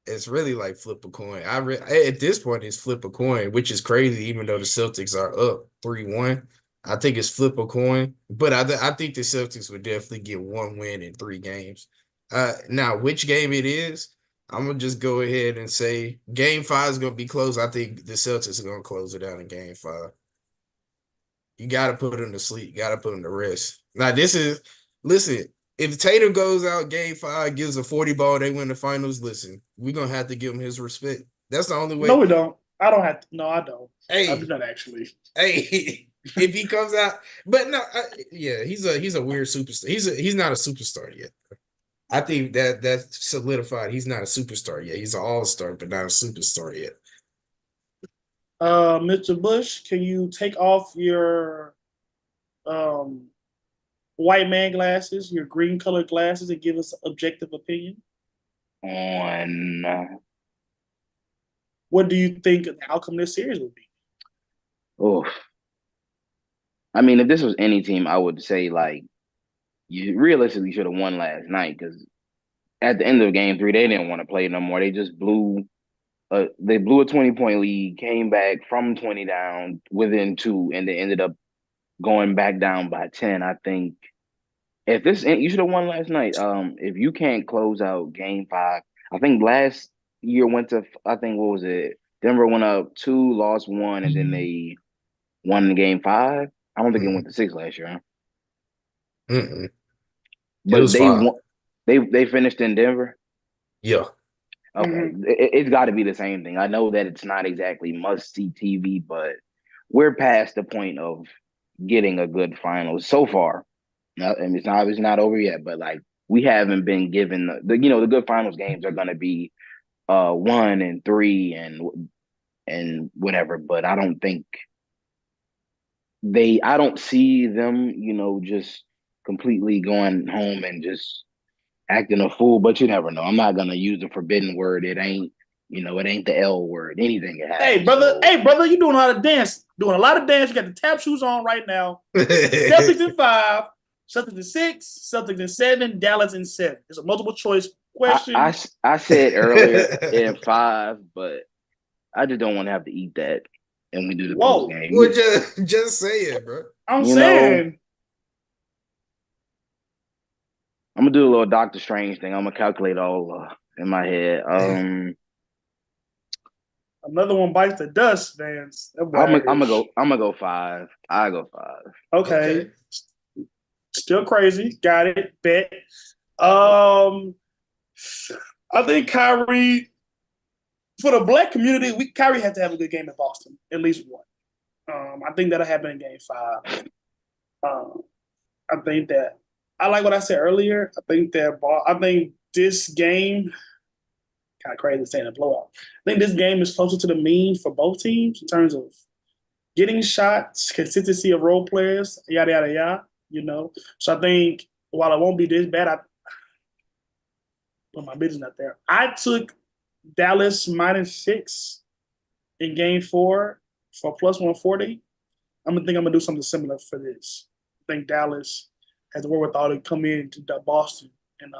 it's really like flip a coin. At this point, it's flip a coin, which is crazy. Even though the Celtics are up 3-1, I think it's flip a coin. But I think the Celtics would definitely get 1 win in 3 games. Now, which game it is, I'm gonna just go ahead and say Game 5 is gonna be close. I think the Celtics are gonna close it out in Game 5. You gotta put them to sleep. Gotta put them to rest. Now, listen. If Tatum goes out Game 5, gives a 40 ball, they win the finals. Listen, we're gonna have to give him his respect. That's the only way. No, we don't. I don't have to. No, I don't. Hey, I'm not actually. Hey, if he comes out, but no, yeah, he's a weird superstar. He's not a superstar yet. I think that's solidified. He's not a superstar yet. He's an all-star, but not a superstar yet. Mr. Bush, can you take off your white man glasses, your green colored glasses, and give us an objective opinion? On what do you think the outcome of this series would be? Oh, I mean, if this was any team, I would say like you realistically should have won last night because at the end of Game 3, they didn't want to play no more. They just blew. They blew a 20-point lead, came back from 20 down within 2, and they ended up going back down by 10. I think if this you should have won last night. If you can't close out Game 5, I think last year went to I think what was it? Denver went up 2, lost 1, and then they won Game 5. I don't think it went to 6 last year. Huh? It But was they 5. won. They finished in Denver. Yeah. Okay, it's got to be the same thing. I know that it's not exactly must-see TV, but we're past the point of getting a good final so far. And it's not over yet, but like we haven't been given the good finals games are going to be 1 and 3 and whatever. But I don't think I don't see them just completely going home and just acting a fool, but you never know. I'm not gonna use the forbidden word. It ain't the L word. Anything can happen. Hey brother, you doing a lot of dance. Doing a lot of dance. You got the tap shoes on right now. Celtics in 5, Celtics in 6, Celtics in 7, Dallas in 7. It's a multiple choice question. I said earlier in 5, but I just don't want to have to eat that. And we do the post game. Well, just say it, bro. I'm saying. I'm gonna do a little Doctor Strange thing. I'm gonna calculate all in my head. Another one bites the dust, Vance. I'm gonna go 5. I go 5. Okay. Still crazy. Got it. Bet. I think Kyrie, for the black community, Kyrie has to have a good game in Boston, at least one. I think that'll happen in Game 5. I think that I like what I said earlier. I think this game, kind of crazy saying a blowout. I think this game is closer to the mean for both teams in terms of getting shots, consistency of role players, yada yada yada. So I think while it won't be this bad, I put my business out there. I took Dallas -6 in Game 4 for +140. I'm gonna do something similar for this. I think Dallas has the wherewithal to come into Boston and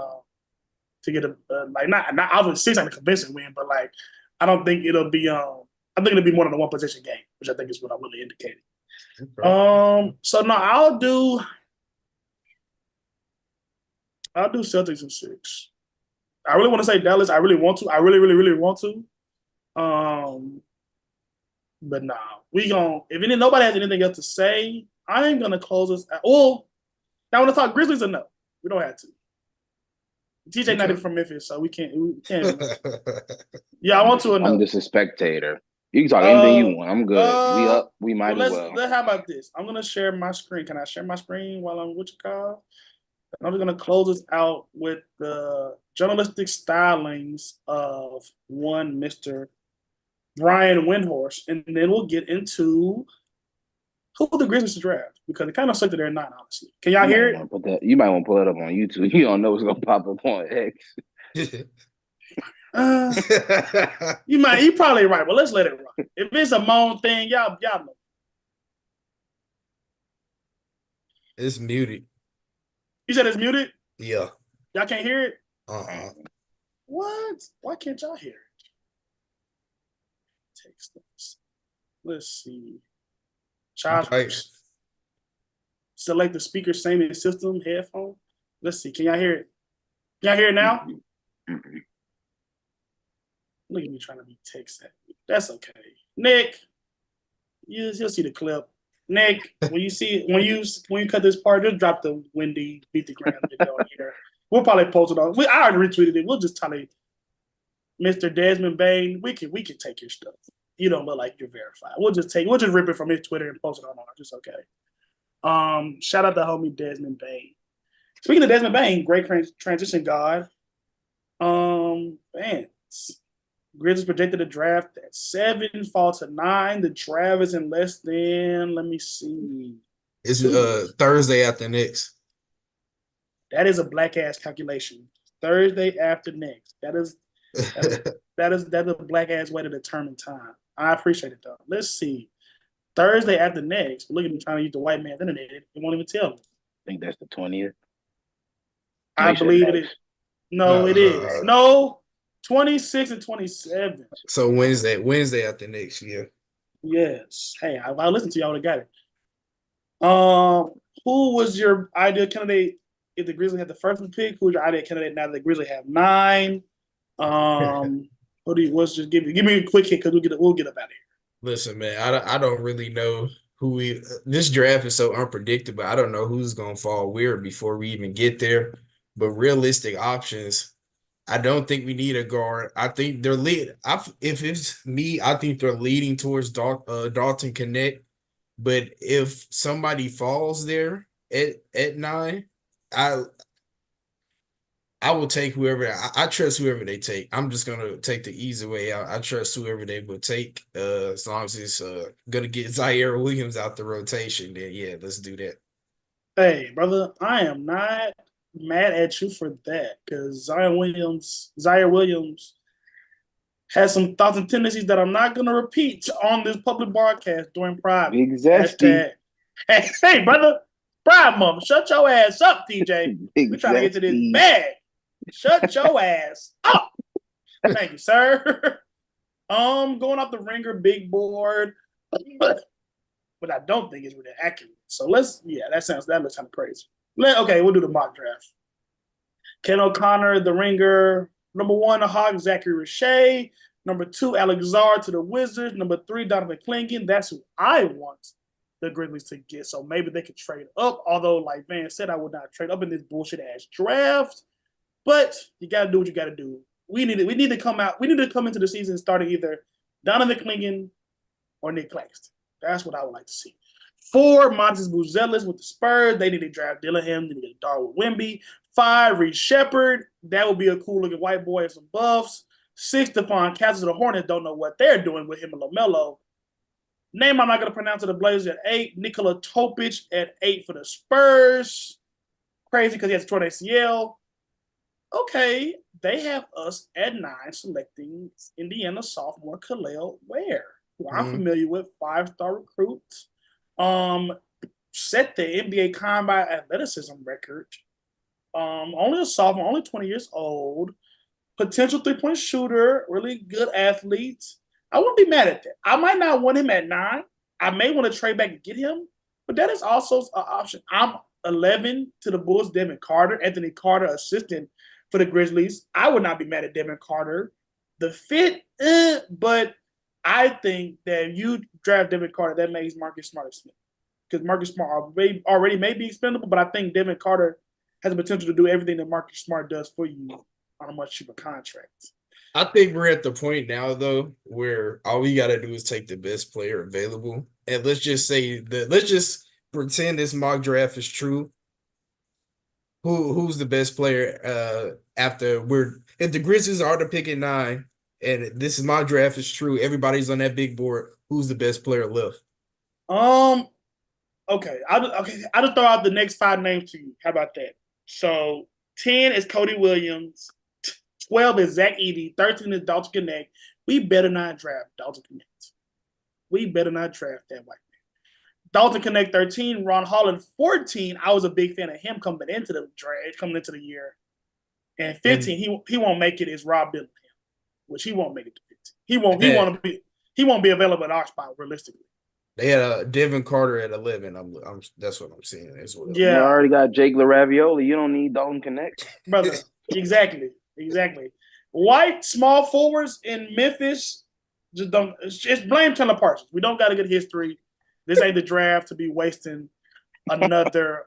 to get a like not obviously 6 ain't a convincing win, but like I don't think it'll be I think it'll be more than a one possession game, which I think is what I really indicated. So no, I'll do Celtics in 6. I really want to say Dallas. I really want to. I really, really, really want to. But nah, if nobody has anything else to say, I ain't gonna close us. Well, now when I talk Grizzlies or no, we don't have to. TJ not even from Memphis, so we can't. Yeah, I want to. I'm just a spectator. You can talk anything you want. I'm good. We up. We might as well. How about this? I'm gonna share my screen. Can I share my screen while I'm with you, Kyle? I'm just gonna close us out with the journalistic stylings of one Mr. Brian Windhorst, and then we'll get into who the Grizzlies to draft because it kind of sucked that they're not, honestly. Can y'all hear it? You might want to pull it up on YouTube. You don't know what's gonna pop up on X. You probably right. Well, let's let it run. If it's a moan thing, y'all know. It's muted. You said it's muted? Yeah. Y'all can't hear it? What? Why can't y'all hear it? Text this. Let's see. Select the speaker same system headphone. Let's see. Can y'all hear it? Can y'all hear it now? Look at me trying to be tech savvy. That's okay. Nick, you'll see the clip. Nick, when you cut this part, just drop the Wendy beat the ground video here. We'll probably post it on. I already retweeted it. We'll just tell you, Mr. Desmond Bain, we can take your stuff. You don't look like you're verified. We'll just rip it from his Twitter and post it on ours. It's okay. Shout out to homie Desmond Bain. Speaking of Desmond Bain, great transition god. Grizzlies projected a draft at 7, fall to 9. The draft is in less than, let me see. It's Thursday after next. That is a black ass calculation. Thursday after next. That's a black ass way to determine time. I appreciate it though. Let's see. Thursday after next. Look at me trying to use the white man's internet. It won't even tell me. I think that's the 20th. I believe it is. No, it is. No. 26 and 27. So Wednesday after next year. Yes. Hey, I listened to y'all. Got it. Who was your ideal candidate if the Grizzlies had the first pick? Who's your ideal candidate now that the Grizzlies have 9? Just give me a quick hit because we'll get up out of here. Listen, man, I don't really know who this draft is so unpredictable. I don't know who's gonna fall where before we even get there. But realistic options. I don't think we need a guard. I think they're if it's me, I think they're leading towards Dalton Connect. But if somebody falls there at 9, I will take whoever. I trust whoever they take. I'm just gonna take the easy way out. I trust whoever they will take. As long as it's gonna get Zaire Williams out the rotation, then yeah, let's do that. Hey, brother, I am not mad at you for that because Zaire Williams has some thoughts and tendencies that I'm not going to repeat on this public broadcast during Pride. Exactly. Hey, brother, Pride Month, shut your ass up, DJ. We're trying to get to this bag. Shut your ass up. Thank you, sir. Going off the Ringer big board, but I don't think it's really accurate. So that looks kind of crazy. Okay, we'll do the mock draft. Ken O'Connor, the Ringer. Number 1, the Hawks, Zachary Richey. Number 2, Alex Zar to the Wizards. Number 3, Donovan Clingan. That's who I want the Grizzlies to get. So maybe they could trade up. Although, like Van said, I would not trade up in this bullshit ass draft. But you got to do what you got to do. We need to come into the season starting either Donovan Clingan or Nick Claxton. That's what I would like to see. 4, Montes Buzelis with the Spurs. They need to draft Dillingham. They need to get Darwin Wemby. 5, Reed Shepard. That would be a cool looking white boy and some buffs. 6, Stephon Castle. The Hornets don't know what they're doing with him and LaMelo. Name I'm not going to pronounce it. The Blazers at 8. Nikola Topic at 8 for the Spurs. Crazy because he has a torn ACL. Okay, they have us at 9 selecting Indiana sophomore Khalil Ware, who I'm familiar with, 5-star recruit. Set the NBA Combine athleticism record Only a sophomore, only 20 years old. Potential 3-point shooter, really good athlete. I wouldn't be mad at that. I might not want him at 9. I may want to trade back and get him, but that is also an option. I'm 11 to the Bulls, Devin Carter, Anthony Carter, assistant for the Grizzlies. I would not be mad at Devin Carter. The fit, but I think that if you draft Devin Carter, that makes Marcus Smart expendable. Because Marcus Smart already may be expendable, but I think Devin Carter has the potential to do everything that Marcus Smart does for you on a much cheaper contract. I think we're at the point now, though, where all we got to do is take the best player available. And let's just pretend this mock draft is true. Who's the best player if the Grizzlies are the pick at 9 and this is mock draft is true, everybody's on that big board, who's the best player left? Okay. I'll just throw out the next 5 names to you. How about that? So 10 is Cody Williams, 12 is Zach Edey, 13 is Dalton Knecht. We better not draft Dalton Knecht. We better not draft that white man. Dalton Knecht, 13, Ron Holland, 14. I was a big fan of him coming into the draft, coming into the year. And 15, he won't make it, is Rob Dillingham, which he won't make it to 15. He won't be available at our spot realistically. They had Devin Carter at 11. That's what I'm seeing as well. Yeah, You already got Jake LaRavioli. You don't need Dalton Knecht. brother. Exactly. White small forwards in Memphis just don't. It's blame Chandler Parsons. We don't got a good history. This ain't the draft to be wasting another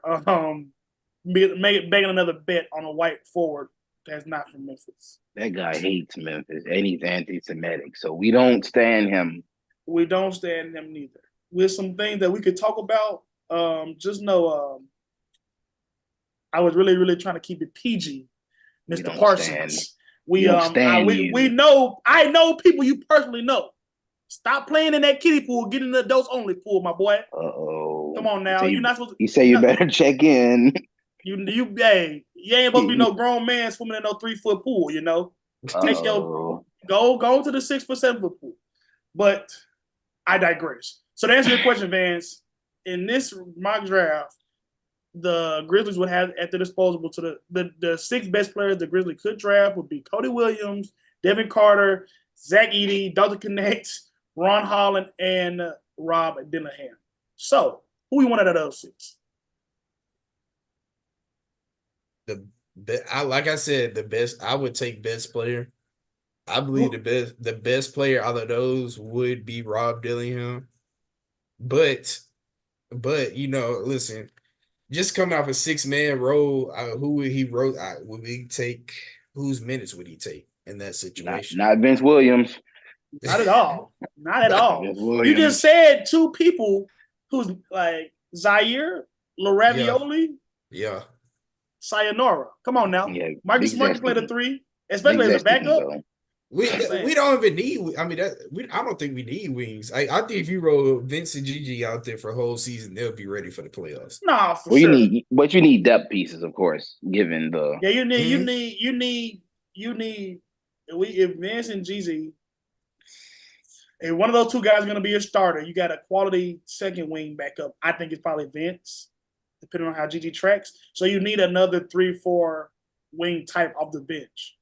making another bet on a white forward that's not from Memphis. That guy hates Memphis and he's anti-Semitic, so we don't stand him. We don't stand him neither. With some things that we could talk about, just know I was really, really trying to keep it PG, Mr. Parsons. We know. I know people you personally know. Stop playing in that kiddie pool. Get in the adults only pool, my boy. Uh-oh. Come on now. You're not supposed to. You say you better check in. You ain't supposed to be no grown man swimming in no 3-foot pool. You know. Take your go to the 6-foot, 7-foot pool. But I digress. So to answer your question, Vance, in this mock draft, the Grizzlies would have at their disposal to the 6 best players the Grizzlies could draft would be Cody Williams, Devin Carter, Zach Edey, Dalton Knecht, Ron Holland, and Rob Dillingham. So who you want out of those 6? Like I said, the best. I would take best player. I believe the best player out of those would be Rob Dillingham. But listen, just coming off a 6-man role, who would he roll? Would he take? Whose minutes would he take in that situation? Not Vince Williams. Not at all. Not at all. You just said 2 people who's like Zaire, LaRavioli, Sayonara. Come on now. Yeah, Marcus Smart can play the 3, especially as a backup. We don't even need. I mean, I don't think we need wings. I think if you roll Vince and Gigi out there for a whole season, they'll be ready for the playoffs. No, for sure. You need depth pieces, of course. Given the you need. If Vince and Gigi, if one of those 2 guys is going to be a starter, you got a quality second wing backup. I think it's probably Vince, depending on how Gigi tracks. So you need another 3-4 wing type off the bench.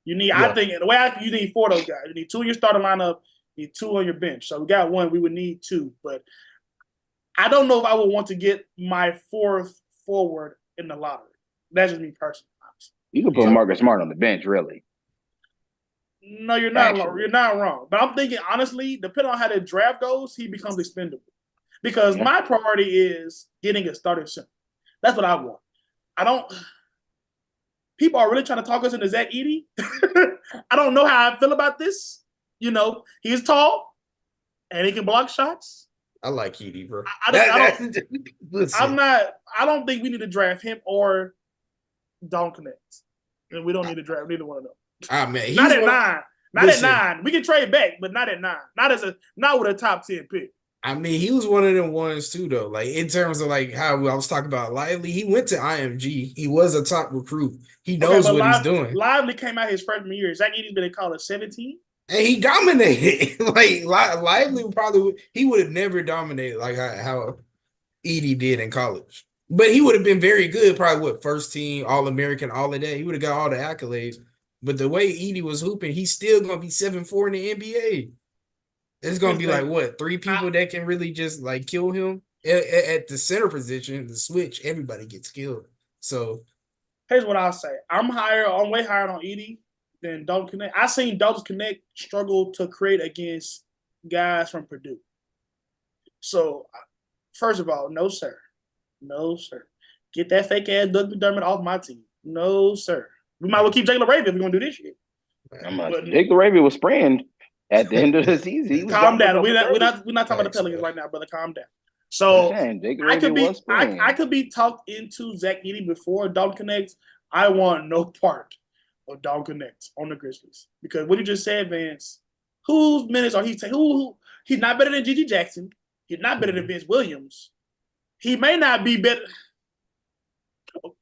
You need, I think, the way you need 4 of those guys. You need 2 in your starting lineup, you need 2 on your bench. So we got 1, we would need 2. But I don't know if I would want to get my 4th forward in the lottery. That's just me personally. You can put Marcus Smart on the bench, really. No, you're not wrong. You're not wrong. But I'm thinking, honestly, depending on how the draft goes, he becomes expendable. Because my priority is getting a starting center. That's what I want. People are really trying to talk us into Zach Edey. I don't know how I feel about this. He's tall and he can block shots. I like Edey, bro. I don't think we need to draft him or Dalton Knecht. And we don't need to draft neither one of them. Man, not at 9. Not at 9. We can trade back, but not at 9. Not with a top 10 pick. I mean, he was one of them ones too, though. Like in terms of like how I was talking about Lively, he went to IMG. He was a top recruit. He knows what he's doing. Lively came out his freshman year. Zach Edey's been in college 17, and he dominated. Like Lively he would have never dominated like how Edey did in college. But he would have been very good, probably first team, All American, all of that. He would have got all the accolades. But the way Edie was hooping, he's still gonna be 7'4" in the NBA. It's gonna Here's the be like thing. what, three people that can really just like kill him at the center position, the switch. Everybody gets killed. So Here's what I'll say. I'm way higher on Edie than Dalton Connect. I seen Dalton Connect struggle to create against guys from Purdue. So, first of all, no sir, no sir. Get that fake ass Doug McDermott off my team. No sir. We might well keep Jalen Raven if we're gonna do this shit. Jake LaRavia was spraying at the end of the season. He was Calm down. we're We're not talking about the Pelicans right now, brother. Calm down. So I could be talked into Zach Edey before Dalton connects. I want no part of Dalton connects on the Grizzlies because what you just said, Vance. Whose minutes are he taking? Who? He's not better than Gigi Jackson. He's not better than Vince Williams. He may not be better.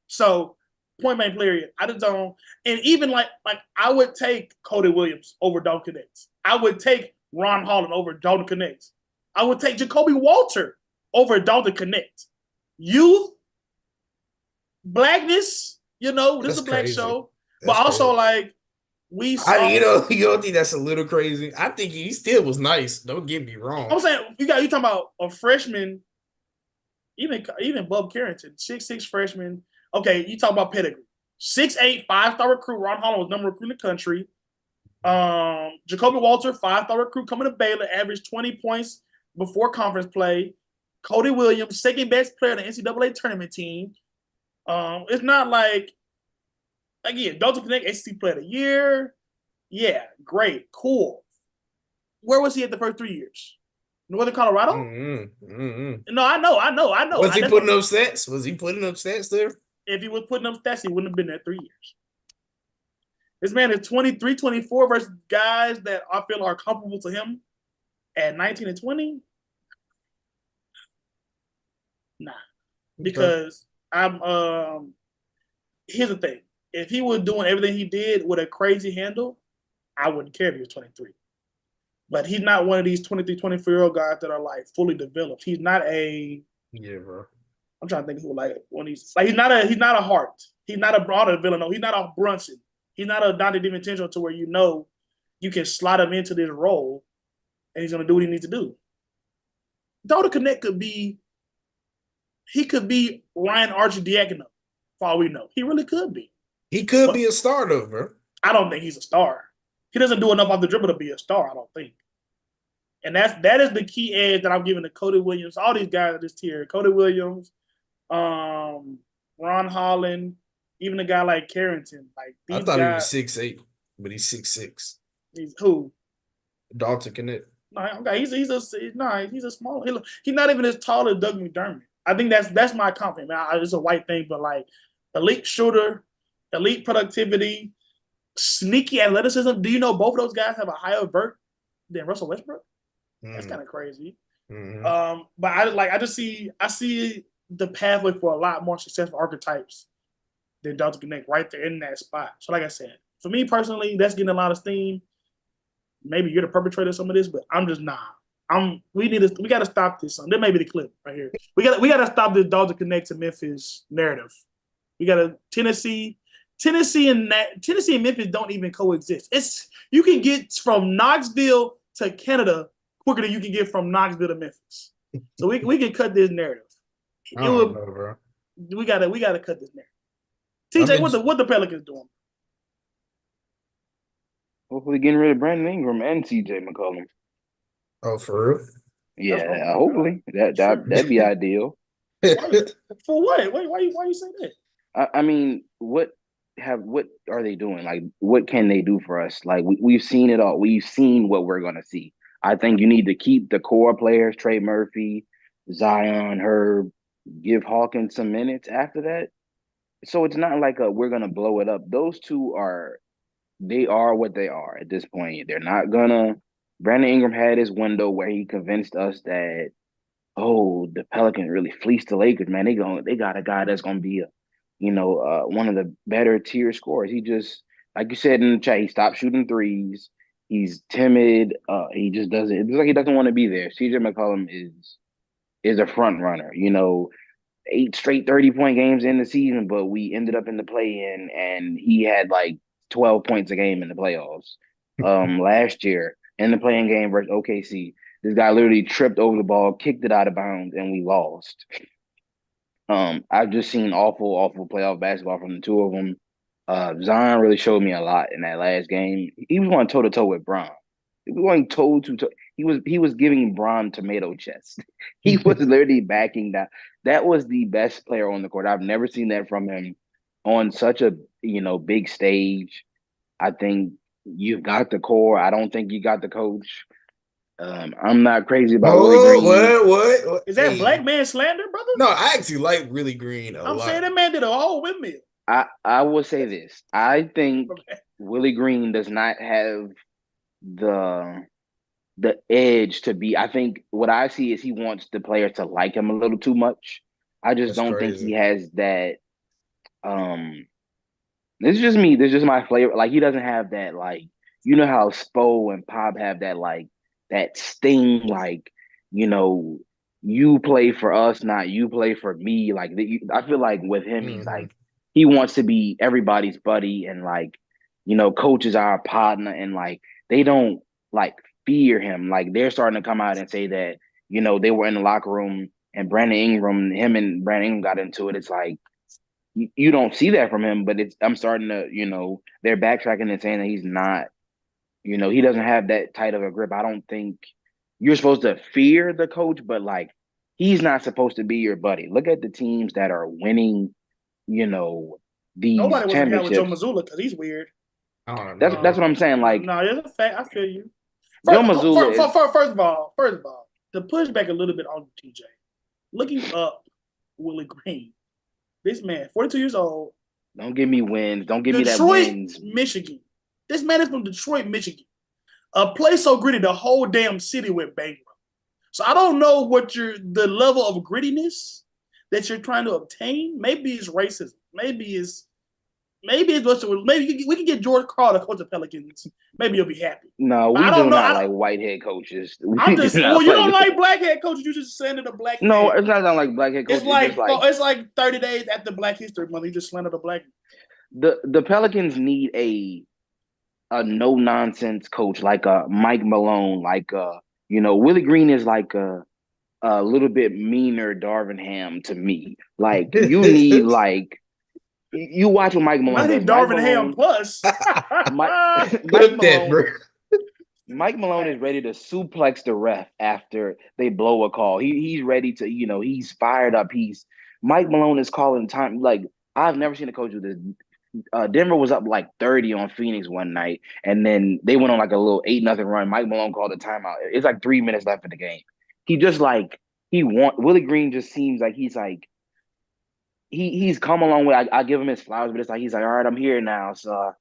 So point blank period. I just don't. And even like I would take Cody Williams over Dalton connects. I would take Ron Holland over Dalton connects. I would take Jacoby Walter over Dalton Connect. Youth, blackness, this is a black show. But also, like, we saw. you don't think that's a little crazy? I think he still was nice. Don't get me wrong. I'm saying, you talking about a freshman, even Bub Carrington, 6'6" freshman. Okay, you talk about pedigree. 6'8", 5-star recruit. Ron Holland was number one recruit in the country. Jacoby Walter, 5-star recruit coming to Baylor, averaged 20 points before conference play. Cody Williams, second best player on the NCAA tournament team. It's not like, again, Dalton Connect, SEC Player of the Year. Yeah, great, cool. Where was he at the first 3 years? Northern Colorado? No, I know. Was he putting up stats there? If he was putting up stats, he wouldn't have been there 3 years. This man is 23, 24 versus guys that I feel are comparable to him at 19 and 20. Nah, because here's the thing. If he was doing everything he did with a crazy handle, I wouldn't care if he was 23. But he's not one of these 23, 24-year-old guys that are like fully developed. He's not a bro. I'm trying to think who like when he's like he's not a Hart. He's not a broader Villanova. He's not a Brunson. He's not a Dante DiVincenzo to where you can slot him into this role and he's gonna do what he needs to do. Dalton Connect could be Ryan Arcidiacono, for all we know. He really could be. He could be a star, though, bro. I don't think he's a star. He doesn't do enough off the dribble to be a star, I don't think. And that is the key edge that I'm giving to Cody Williams. All these guys at this tier. Cody Williams, Ron Holland, even a guy like Carrington. Like I thought he was 6'8", but he's 6'6". He's who? Dalton Connect. No, okay, he's a small. He's not even as tall as Doug McDermott. I think that's my compliment. It's a white thing, but like elite shooter, elite productivity, sneaky athleticism. Do you know both of those guys have a higher vert than Russell Westbrook? That's kind of crazy. But I see the pathway for a lot more successful archetypes than Dalton Connect right there in that spot. So like I said, for me personally, that's getting a lot of steam. Maybe you're the perpetrator of some of this, but I'm just not. We got to stop this. There may be the clip right here. We got to stop this Dalton Connect to Memphis narrative. We got to Tennessee and Memphis don't even coexist. You can get from Knoxville to Canada quicker than you can get from Knoxville to Memphis. So we can cut this narrative. Bro. We gotta cut this narrative. TJ, what the Pelicans doing? Hopefully getting rid of Brandon Ingram and CJ McCollum. Oh, for real? Yeah, hopefully. That'd be ideal. For what? Why you say that? I mean, what are they doing? Like, what can they do for us? Like, we've seen it all. We've seen what we're gonna see. I think you need to keep the core players, Trey Murphy, Zion, Herb, give Hawkins some minutes after that. So it's not like we're gonna blow it up. Those two are what they are at this point. They're not gonna. Brandon Ingram had his window where he convinced us that, the Pelicans really fleeced the Lakers, man. They got a guy that's gonna be one of the better tier scorers. He just, like you said in the chat, he stopped shooting threes. He's timid. He just doesn't. It's like he doesn't want to be there. CJ McCollum is a front runner, 8 straight 30-point games in the season, but we ended up in the play-in, and he had like 12 points a game in the playoffs. Last year in the playing game versus OKC, this guy literally tripped over the ball, kicked it out of bounds, and we lost. I've just seen awful playoff basketball from the two of them. Zion really showed me a lot in that last game. He was going toe to toe with Bron. He was going toe to toe. He was giving Bron tomato chest. He was literally backing that. That was the best player on the court. I've never seen that from him on such a big stage. I think you've got the core. I don't think you got the coach. I'm not crazy about Willie Oh, Green. what? Is that Hey. black man slander, brother? No, I actually like Willie Green a I'm lot. saying that man did a whole windmill. I will say this. I think Willie Green does not have the edge to be. I think what I see is he wants the players to like him a little too much. I just That's don't think he crazy. has that. This is just me. This is just my flavor. Like he doesn't have that. Like how Spo and Pop have that that sting. Like you play for us, not you play for me. Like I feel like with him, he's like he wants to be everybody's buddy, and coaches are our partner, and like they don't like fear him. Like they're starting to come out and say that they were in the locker room and him and Brandon Ingram got into it. It's like you don't see that from him, but I'm starting to they're backtracking and saying that he's not. He doesn't have that tight of a grip. I don't think you're supposed to fear the coach, but like he's not supposed to be your buddy. Look at the teams that are winning, these Nobody wants to hang out with Joe championships. Mazzulla because he's weird. I don't That's know. what I'm saying. Like no, it's a fact. I feel you. Joe Mazzulla First of all, to push back a little bit on TJ, looking up Willie Green, this man, 42 years old. Don't give me wins. Don't give me that Detroit, wins. Michigan. This man is from Detroit, Michigan. A place so gritty, the whole damn city went bankrupt. So I don't know what the level of grittiness that you're trying to obtain. Maybe it's racism. Maybe we can get George Karl to coach the Pelicans. Maybe you'll be happy. No, we do not like white head coaches. You don't like black head coaches. You just slandered a black. No, it's not like black head coaches. It's like 30 days after Black History Month. You just slandered a black. The Pelicans need a no nonsense coach like a Mike Malone, like Willie Green is like a little bit meaner Darvin Ham to me. Like you need like. You watch what Mike Malone does. Darvin Ham plus. Mike Malone is ready to suplex the ref after they blow a call. He's ready to, he's fired up. Mike Malone is calling time. Like I've never seen a coach do this. Denver was up like 30 on Phoenix one night, and then they went on like a little 8-0 run. Mike Malone called a timeout. It's like 3 minutes left in the game. He just like Willie Green just seems like he's like. He's come a long way. I give him his flowers, but it's like he's like, all right, I'm here now. So, all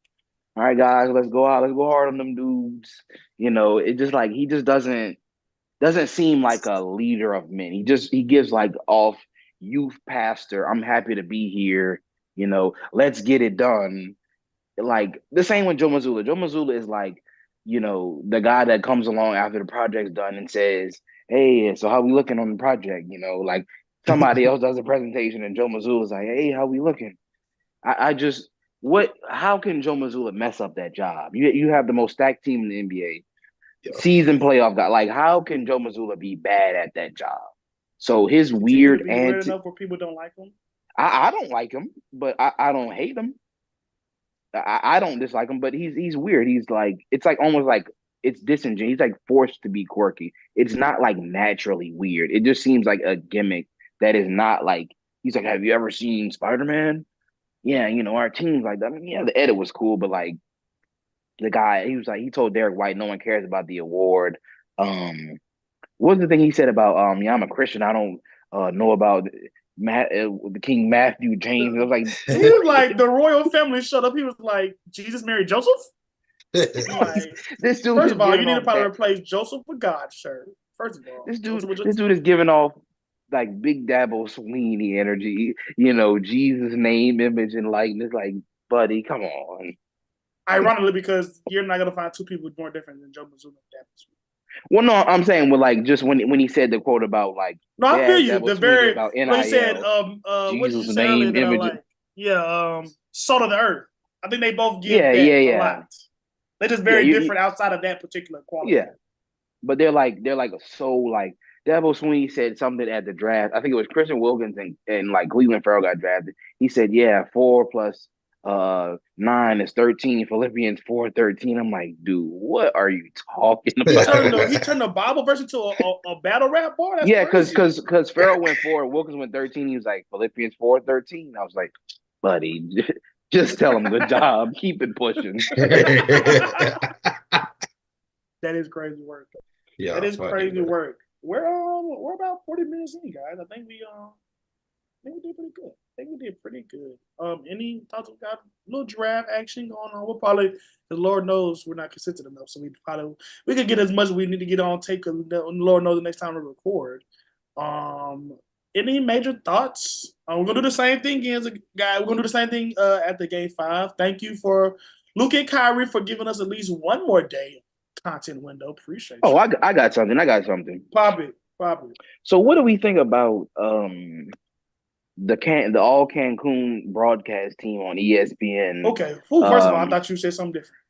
right, guys, let's go out. Let's go hard on them dudes. It just like he just doesn't seem like a leader of men. He gives like off youth pastor. I'm happy to be here. Let's get it done. Like the same with Joe Mazzulla. Joe Mazzulla is like, the guy that comes along after the project's done and says, hey, so how we looking on the project? Like. Somebody else does a presentation and Joe Mazzulla is like, hey, how we looking? How can Joe Mazzulla mess up that job? You have the most stacked team in the NBA, season playoff guy. Like, how can Joe Mazzulla be bad at that job? So his weird enough where people don't like him? I don't like him, but I don't hate him. I don't dislike him, but he's weird. He's like, it's like almost like it's disingenuous. He's like forced to be quirky. It's not like naturally weird. It just seems like a gimmick. That is not like he's like, have you ever seen Spider-Man? Yeah, our team's like that. I mean, yeah, the edit was cool, but like the guy, he was like, he told Derek White, no one cares about the award. What was the thing he said about I'm a Christian, I don't know about the King Matthew James. It was like he was like the royal family shut up. He was like, Jesus married Joseph. Like, this dude first of all, you need to probably replace Joseph with God, sir. First of all, this dude is giving off like Big Dabo Sweeney energy, Jesus name, image, and likeness. Like, buddy, come on. Ironically, because you're not gonna find two people more different than Joe Mazzulla and Dabo Sweeney. Well, no, I'm saying with like just when he said the quote about like No, I feel yeah, you. Dabo The Sweeney very about when he said, NIL, what did you Jesus say earlier name, that I image. like? Yeah, salt of the earth. I think they both give Yeah, that yeah, a yeah, lot. They're just yeah. very different outside of that particular quality. Yeah, but they're like so like Dabo Sweeney said something at the draft. I think it was Christian Wilkins and like Cleveland Farrell got drafted. He said, "Yeah, 4 plus 9 is 13. Philippians 4:13." I'm like, dude, what are you talking He about? turned the Bible verse into a battle rap bar. That's Yeah, crazy. because Farrell went 4, Wilkins went 13. He was like Philippians 4:13. I was like, buddy, just tell him good job. Keep it pushing. That is crazy work. Yeah, That is funny, crazy man. work. We're about 40 minutes in, guys. I think we did pretty good. I think we did pretty good. Any thoughts? We got a little draft action going on. We'll probably, the Lord knows we're not consistent enough, so we could get as much as we need to get on tape. Because the Lord knows the next time we record. Any major thoughts? We're gonna do the same thing again, guy. We're gonna do the same thing at the game 5. Thank you for Luke and Kyrie for giving us at least one more day content window. Appreciate you. Oh, I got something. I got something. Pop it. So what do we think about the all Cancun broadcast team on ESPN Okay. First of all, I thought you said something different.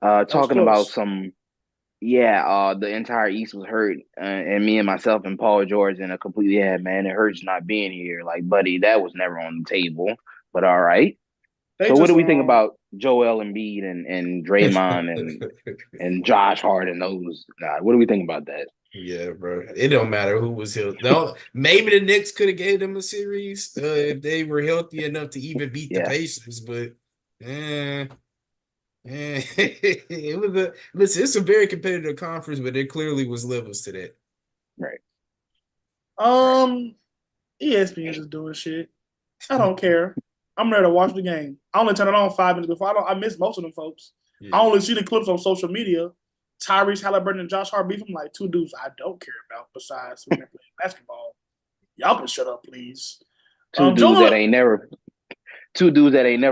That was talking about close. the entire East was hurt, and me and myself and Paul George in a completely had man. It hurts not being here. Like, buddy, that was never on the table. But all right. They So what just do we think about Joel Embiid and Draymond and Josh Hart and those guys? What do we think about that? Yeah, bro. It don't matter who was healthy. No, maybe the Knicks could have gave them a series if they were healthy enough to even beat the Yeah. Pacers, but it was listen. It's a very competitive conference, but there clearly was levels to that. Right. ESPN just doing shit. I don't care. I'm ready to watch the game. I only turn it on 5 minutes before. I miss most of them folks. Yeah. I only see the clips on social media. Tyrese Halliburton and Josh Hart beef. I'm like, 2 dudes I don't care about besides when they're playing basketball. Y'all can shut up, please. Two dudes that ain't never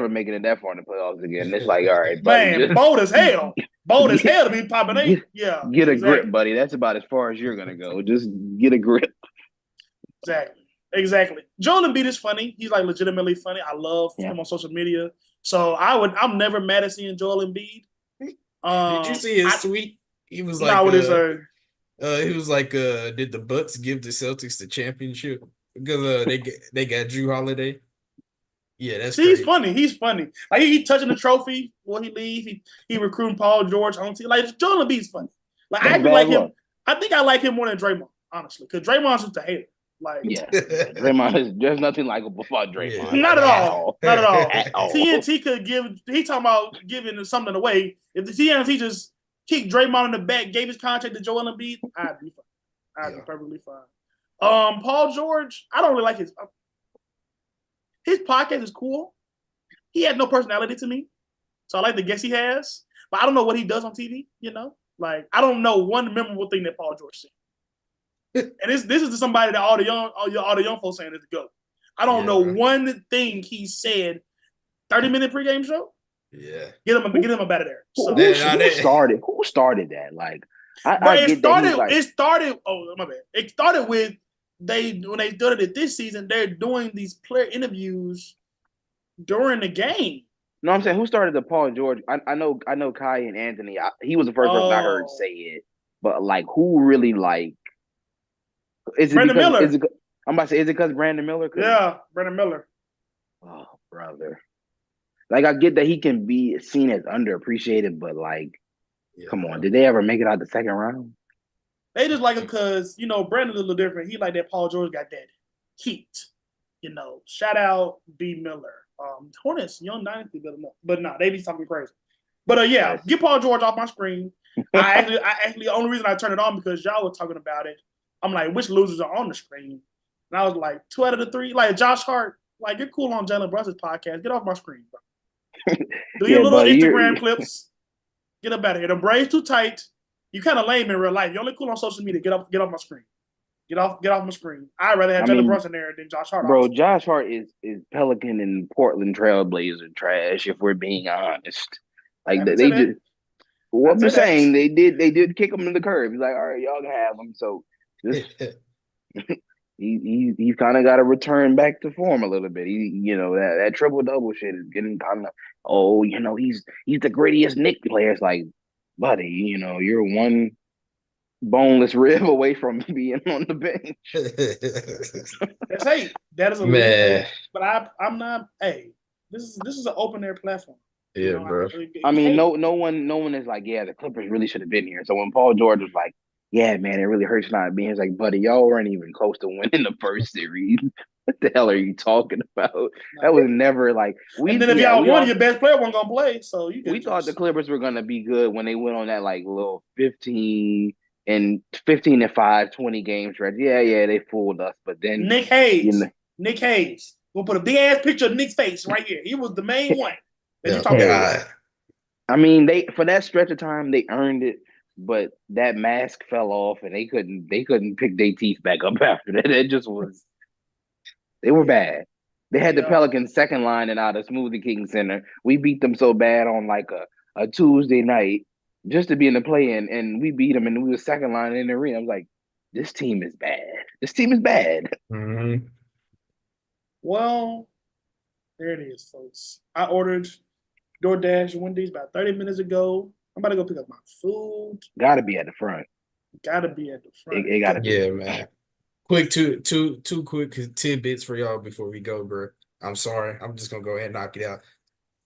making it that far in the playoffs again. It's like, all right, buddy, man, bold as hell. Bold as hell to be popping eight. Get a grip, buddy. That's about as far as you're gonna go. Just get a grip. Exactly. Joel Embiid is funny. He's like legitimately funny. I love him on social media. So I'm never mad at seeing Joel Embiid. Did you see his tweet? He was like, he was like, did the Bucks give the Celtics the championship because they got Drew Holiday? Yeah, that's he's funny. He's funny. Like he touching the trophy before he leave. He recruiting Paul George on team. Like Joel Embiid's funny. Like I actually like him. I think I like him more than Draymond, honestly, because Draymond's just a hater. Like Draymond, there's nothing likable about Draymond. Yeah. Not at all. Not at all. TNT could give. He talking about giving something away. If the TNT just kicked Draymond in the back, gave his contract to Joel Embiid, I'd be fine. I'd be perfectly fine. Paul George, I don't really like his podcast is cool. He has no personality to me, so I like the guess he has, but I don't know what he does on TV. You know, like I don't know one memorable thing that Paul George said. And this is somebody that all the young folks saying is to go. I don't know one thing he said. 30-minute pregame show. Yeah, get him up out of there. So, who started that? Like, it started. Oh my bad. It started with when they started it this season. They're doing these player interviews during the game. No, I'm saying who started the Paul George? I know Kai and Anthony. He was the first person I heard say it. But like, who really like? Is it Brandon Miller? I'm about to say, is it because Brandon Miller? Yeah, Brandon Miller. Oh, brother. Like, I get that he can be seen as underappreciated, but like, come on, did they ever make it out the second round? They just like him because Brandon's a little different. He like that Paul George got that heat. Shout out B Miller. Hornets, young dynasty, but no, they be talking crazy. But get Paul George off my screen. I actually the only reason I turned it on because y'all were talking about it. I'm like, which losers are on the screen? And I was like, 2 out of the 3. Like Josh Hart, like you're cool on Jalen Brunson's podcast. Get off my screen, bro. Do your little Instagram clips. Get up out of here. The braids too tight. You kind of lame in real life. You're only cool on social media. Get off my screen. Get off my screen. I'd rather have Jalen Brunson there than Josh Hart. Bro, Josh Hart is Pelican and Portland Trailblazer trash, if we're being honest. Like they just Well, I'm I'd say just saying that. they did kick him to the curb. He's like, all right, y'all can have him. So just he's kind of got to return back to form a little bit. That triple double shit is getting kind of he's the grittiest Nick player. It's like, buddy, you're one boneless rib away from being on the bench. That's hey, that is a league Man, hate. But I'm not. Hey, this is an open air platform. You yeah, know, bro. I mean, hey, no one is like, yeah, the Clippers really should have been here. So when Paul George was like, yeah, man, it really hurts not being here, it's like, buddy, y'all weren't even close to winning the first series. What the hell are you talking about? That was never like and we then if yeah, y'all we won, all your best player wasn't gonna play, so you we could thought the just Clippers were gonna be good when they went on that like little 15 and 5 20 game stretch. Yeah, they fooled us. But then Nick you know Hayes. Nick Hayes. We'll put a big ass picture of Nick's face right here. He was the main one that you Yeah, talking about. hey, God. I mean, they for that stretch of time they earned it, but that mask fell off and they couldn't pick their teeth back up after that. It just was they were Yeah, bad. They had the yeah. Pelicans second line and out of Smoothie King Center. We beat them so bad on like a Tuesday night just to be in the play in, and we beat them and we were second line in the arena. I was like, this team is bad. This team is bad. Mhm. Well, there it is, folks. I ordered DoorDash Wendy's about 30 minutes ago. I'm about to go pick up my food. Gotta be at the front. Gotta be at the front. It gotta be. Yeah, man. Quick two quick tidbits for y'all before we go, bro. I'm sorry. I'm just gonna go ahead and knock it out.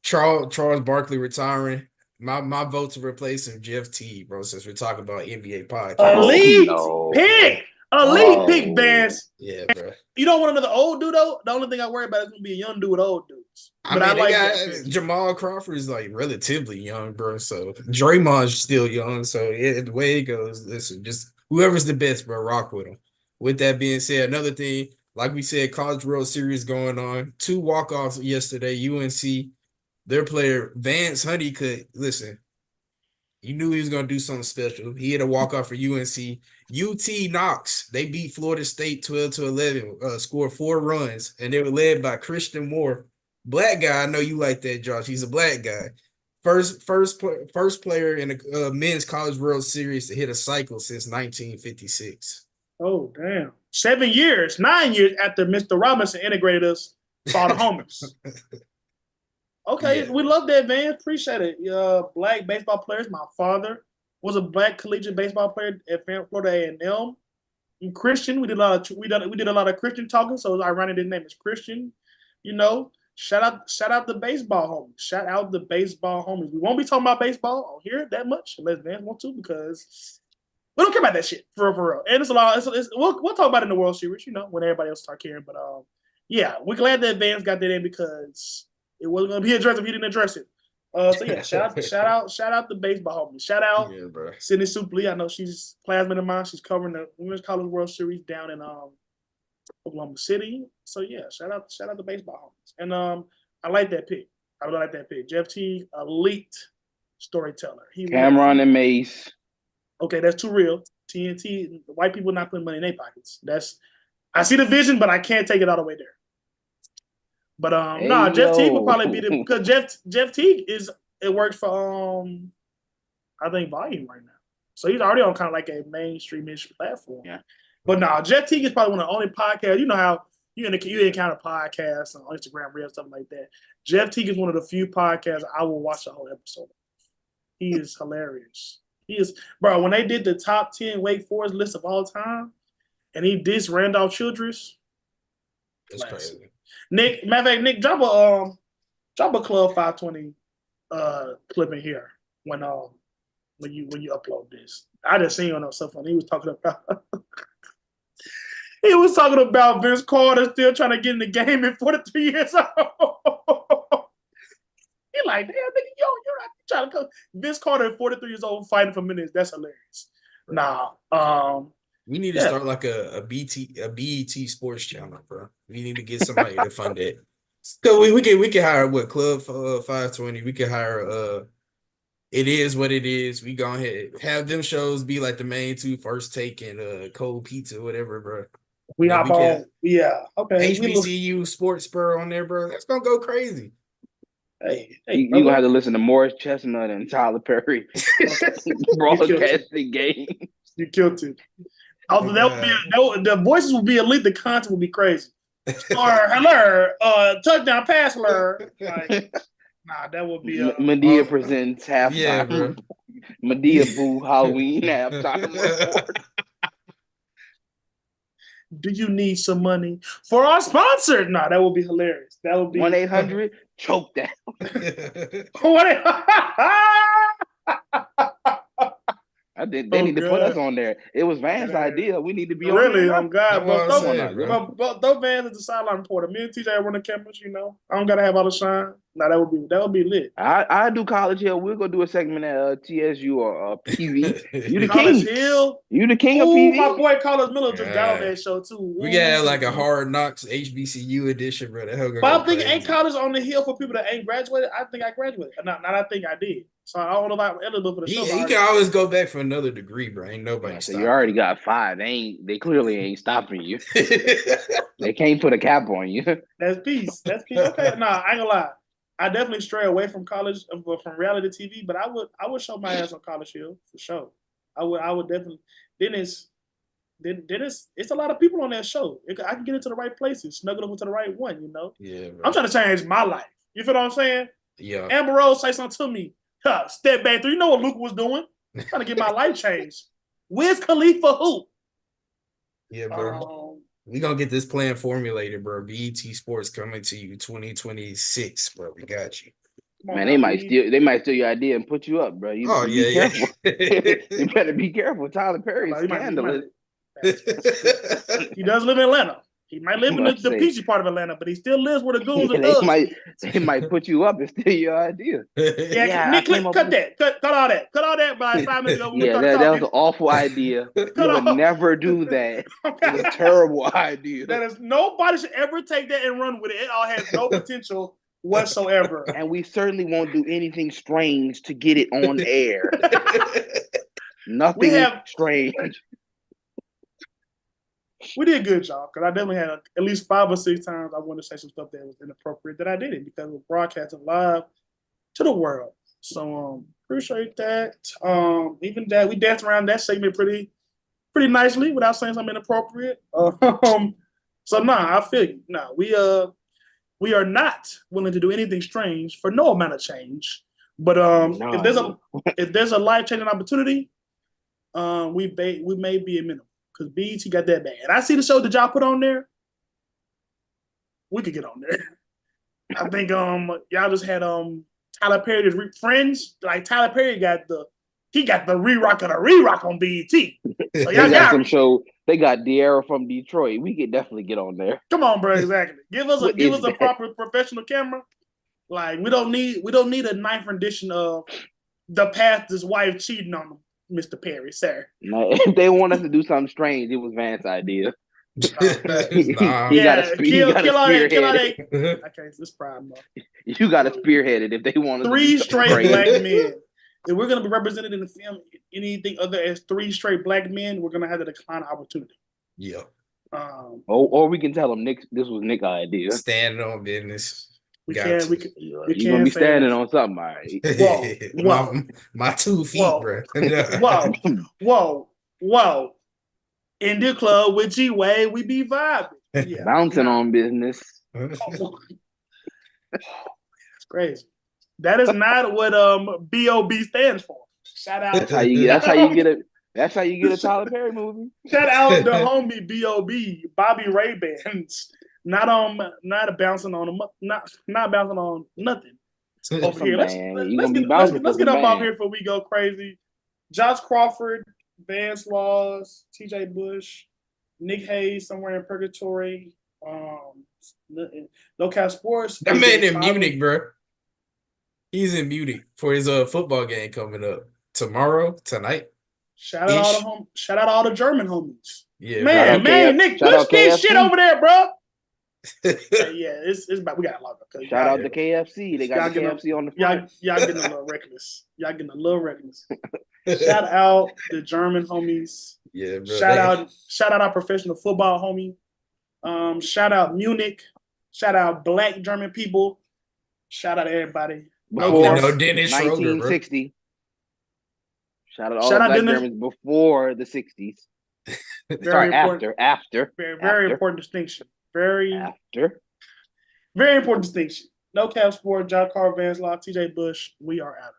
Charles Barkley retiring. My vote to replace him, Jeff T, bro, since we're talking about NBA podcast. Oh Elite no. pick. Elite pick, Oh. Vance. Yeah, bro. You don't want another old dude though. The only thing I worry about is gonna be a young dude with old dudes. I But I mean, they like got that pick. Jamal Crawford is like relatively young, bro. So Draymond's still young. So the way it goes, listen, just whoever's the best, bro, rock with him. With that being said, another thing, like we said, College World Series going on. 2 walk-offs yesterday. UNC, their player Vance Honeycutt. Listen, you knew he was gonna do something special. He had a walk-off for UNC. UT Knox, they beat Florida State 12-11, scored 4 runs, and they were led by Christian Moore. Black guy, I know you like that, Josh. He's a black guy. First player in the men's College World Series to hit a cycle since 1956. Oh, damn. 7 years, 9 years after Mr. Robinson integrated us for all the homers. Okay, Yeah. we love that, Van. Appreciate it. Black baseball players. My father was a black collegiate baseball player at Florida A&M. And Christian, we did a lot of Christian talking, so it's ironic his name is Christian. You know, shout out the baseball homies. Shout out the baseball homies. We won't be talking about baseball on here that much unless Van wants to, because we don't care about that shit for real. And it's a lot. We'll talk about it in the World Series, when everybody else start caring. But yeah, we're glad that Vans got that in because it wasn't going to be addressed if he didn't address it. So yeah, shout out the baseball homies. Shout out Yeah, bro. Sydney Supley. I know she's classmate of mine. She's covering the Women's College World Series down in Oklahoma City. So yeah, shout out the baseball homies. And I like that pick. I really like that pick. Jeff T, elite storyteller. Cameron and Mace. Okay, that's too real. TNT, white people not putting money in their pockets. I see the vision, but I can't take it all the way there. But Jeff Teague would probably be the because Jeff Teague works for I think Volume right now. So he's already on kind of like a mainstream-ish platform. Yeah. But Jeff Teague is probably one of the only podcasts. You know how you encounter podcasts on Instagram Reels, something like that. Jeff Teague is one of the few podcasts I will watch the whole episode. He is hilarious. He is, bro, when they did the top 10 Wake Forest list of all time, and he dissed Randolph Childress. That's crazy. Nick, matter of fact, Nick, drop a Club 520 clip in here when you upload this. I just seen on stuff when he was talking about Vince Carter still trying to get in the game at 43 years old. He like, damn, nigga, you're not trying to come. Vince Carter at 43 years old fighting for minutes. That's hilarious. We need to start like a BET sports channel, bro. We need to get somebody to fund it. So we can hire Club 520. We can hire It Is What It Is. We go ahead have them shows be like the main two, First Take and Cold Pizza, whatever, bro. We hop on. Yeah. Okay. HBCU Sports Spur on there, bro. That's gonna go crazy. Hey, You gonna have to listen to Morris Chestnut and Tyler Perry broadcasting game. You killed it. Although that would be the voices would be elite, the content would be crazy. Or hello, touchdown pass alert. Like, nah, that would be Medea presents halftime. Yeah, bro. Medea Boo Halloween halftime report. Do you need some money for our sponsor? Nah, that would be hilarious. That would be 1-800 choke down. I think they need to put us on there. It was Van's idea. We need to be on there. Really, on God, That's what I'm saying, throw Vans as the sideline reporter. Me and TJ run the cameras. You know, I don't gotta have all the shine. Nah, that would be lit. I do College Hill. We're gonna do a segment at TSU or PV. You the College king. Hill. You the king of Ooh, PV. my boy Carlos Miller just got on that show too. Ooh. We got like a Hard Knocks HBCU edition, bro. But I'm thinking, ain't college on the hill for people that ain't graduated? I think I graduated. Not I think I did. So I don't know if I'm eligible for the show. He can always go back for another degree, bro. Ain't nobody. So you already got 5. They clearly ain't stopping you. They can't put a cap on you. That's peace. Okay, nah, I ain't gonna lie. I definitely stray away from college, from reality TV, but I would show my ass on College Hill for sure. I would definitely. Then it's a lot of people on that show. I can get into the right places, snuggle into the right one. You know. Yeah, bro. I'm trying to change my life. You feel what I'm saying? Yeah. Amber Rose say something to me. Step back through. You know what Luke was doing? Trying to get my life changed. Wiz Khalifa who? Yeah, bro. We gonna get this plan formulated, bro. BET Sports coming to you 2026, bro. We got you. Man, they might steal your idea and put you up, bro. Be careful. You better be careful. Tyler Perry's scandalous. He does live in Atlanta. He might live in the peachy part of Atlanta, but he still lives where the goons and thugs. They might put you up and steal your idea. Nick, cut that. Cut all that. Cut all that by 5 minutes ago. Yeah, that was an awful idea. You would never do that. It's a terrible idea. That is, nobody should ever take that and run with it. It all has no potential whatsoever. And we certainly won't do anything strange to get it on air. Nothing strange. We did good, y'all, because I definitely had at least 5 or 6 times I wanted to say some stuff that was inappropriate that I didn't because we're broadcasting live to the world. So appreciate that. Even that we danced around that segment pretty nicely without saying something inappropriate. So I feel you. We are not willing to do anything strange for no amount of change. But if there's a life-changing opportunity, we may be amenable. Because BET got that bad. And I see the show that y'all put on there. We could get on there. I think y'all just had Tyler Perry's Friends. Like Tyler Perry got the re-rock of the re-rock on BET. So y'all got some show. They got De'Ara from Detroit. We could definitely get on there. Come on, bro. Exactly. Give us a proper professional camera. Like we don't need a 9th rendition of The Pastor's Wife cheating on him. Mr. Perry, sir. No, if they want us to do something strange, it was Van's idea. He got to spearhead it. Okay, this problem. You got to spearhead it if they want us 3 straight black men. If we're going to be represented in the film, anything other as 3 straight black men, we're going to have to decline opportunity. Yeah. Or we can tell them this was Nick's idea. Standing on business. You're gonna be standing on something, all right? Whoa. My 2 feet, bro. Whoa. In the club with G-Way, we be vibing. Yeah. Bouncing on business. That's crazy. That is not what B.O.B. stands for. Shout out. That's how you get a Tyler Perry movie. Shout out the homie B.O.B. Bobby Ray Bands. Not bouncing on not bouncing on nothing over here. Let's get up off here before we go crazy. Josh Crawford, Vance Laws, T.J. Bush, Nick Hayes somewhere in purgatory. No Cap Sports. That man in Munich, bro. He's in Munich for his football game coming up tonight. Shout out all the German homies. Yeah, man, Nick, push this shit over there, bro. It's about we got a lot of shout out to KFC. They got the KFC on the front. Y'all getting a little reckless. Shout out the German homies. Yeah, bro. Shout out our professional football homie. Shout out Munich. Shout out Black German people. Shout out to everybody. Before No Dennis Schroeder, bro. 1960. Shout out all Shout the out black Dennis. Germans before the 60s. Very Sorry, important. after. Very important distinction. Very After. important distinction. No Cap Sport, John Carl Vance Law, TJ Bush. We are out.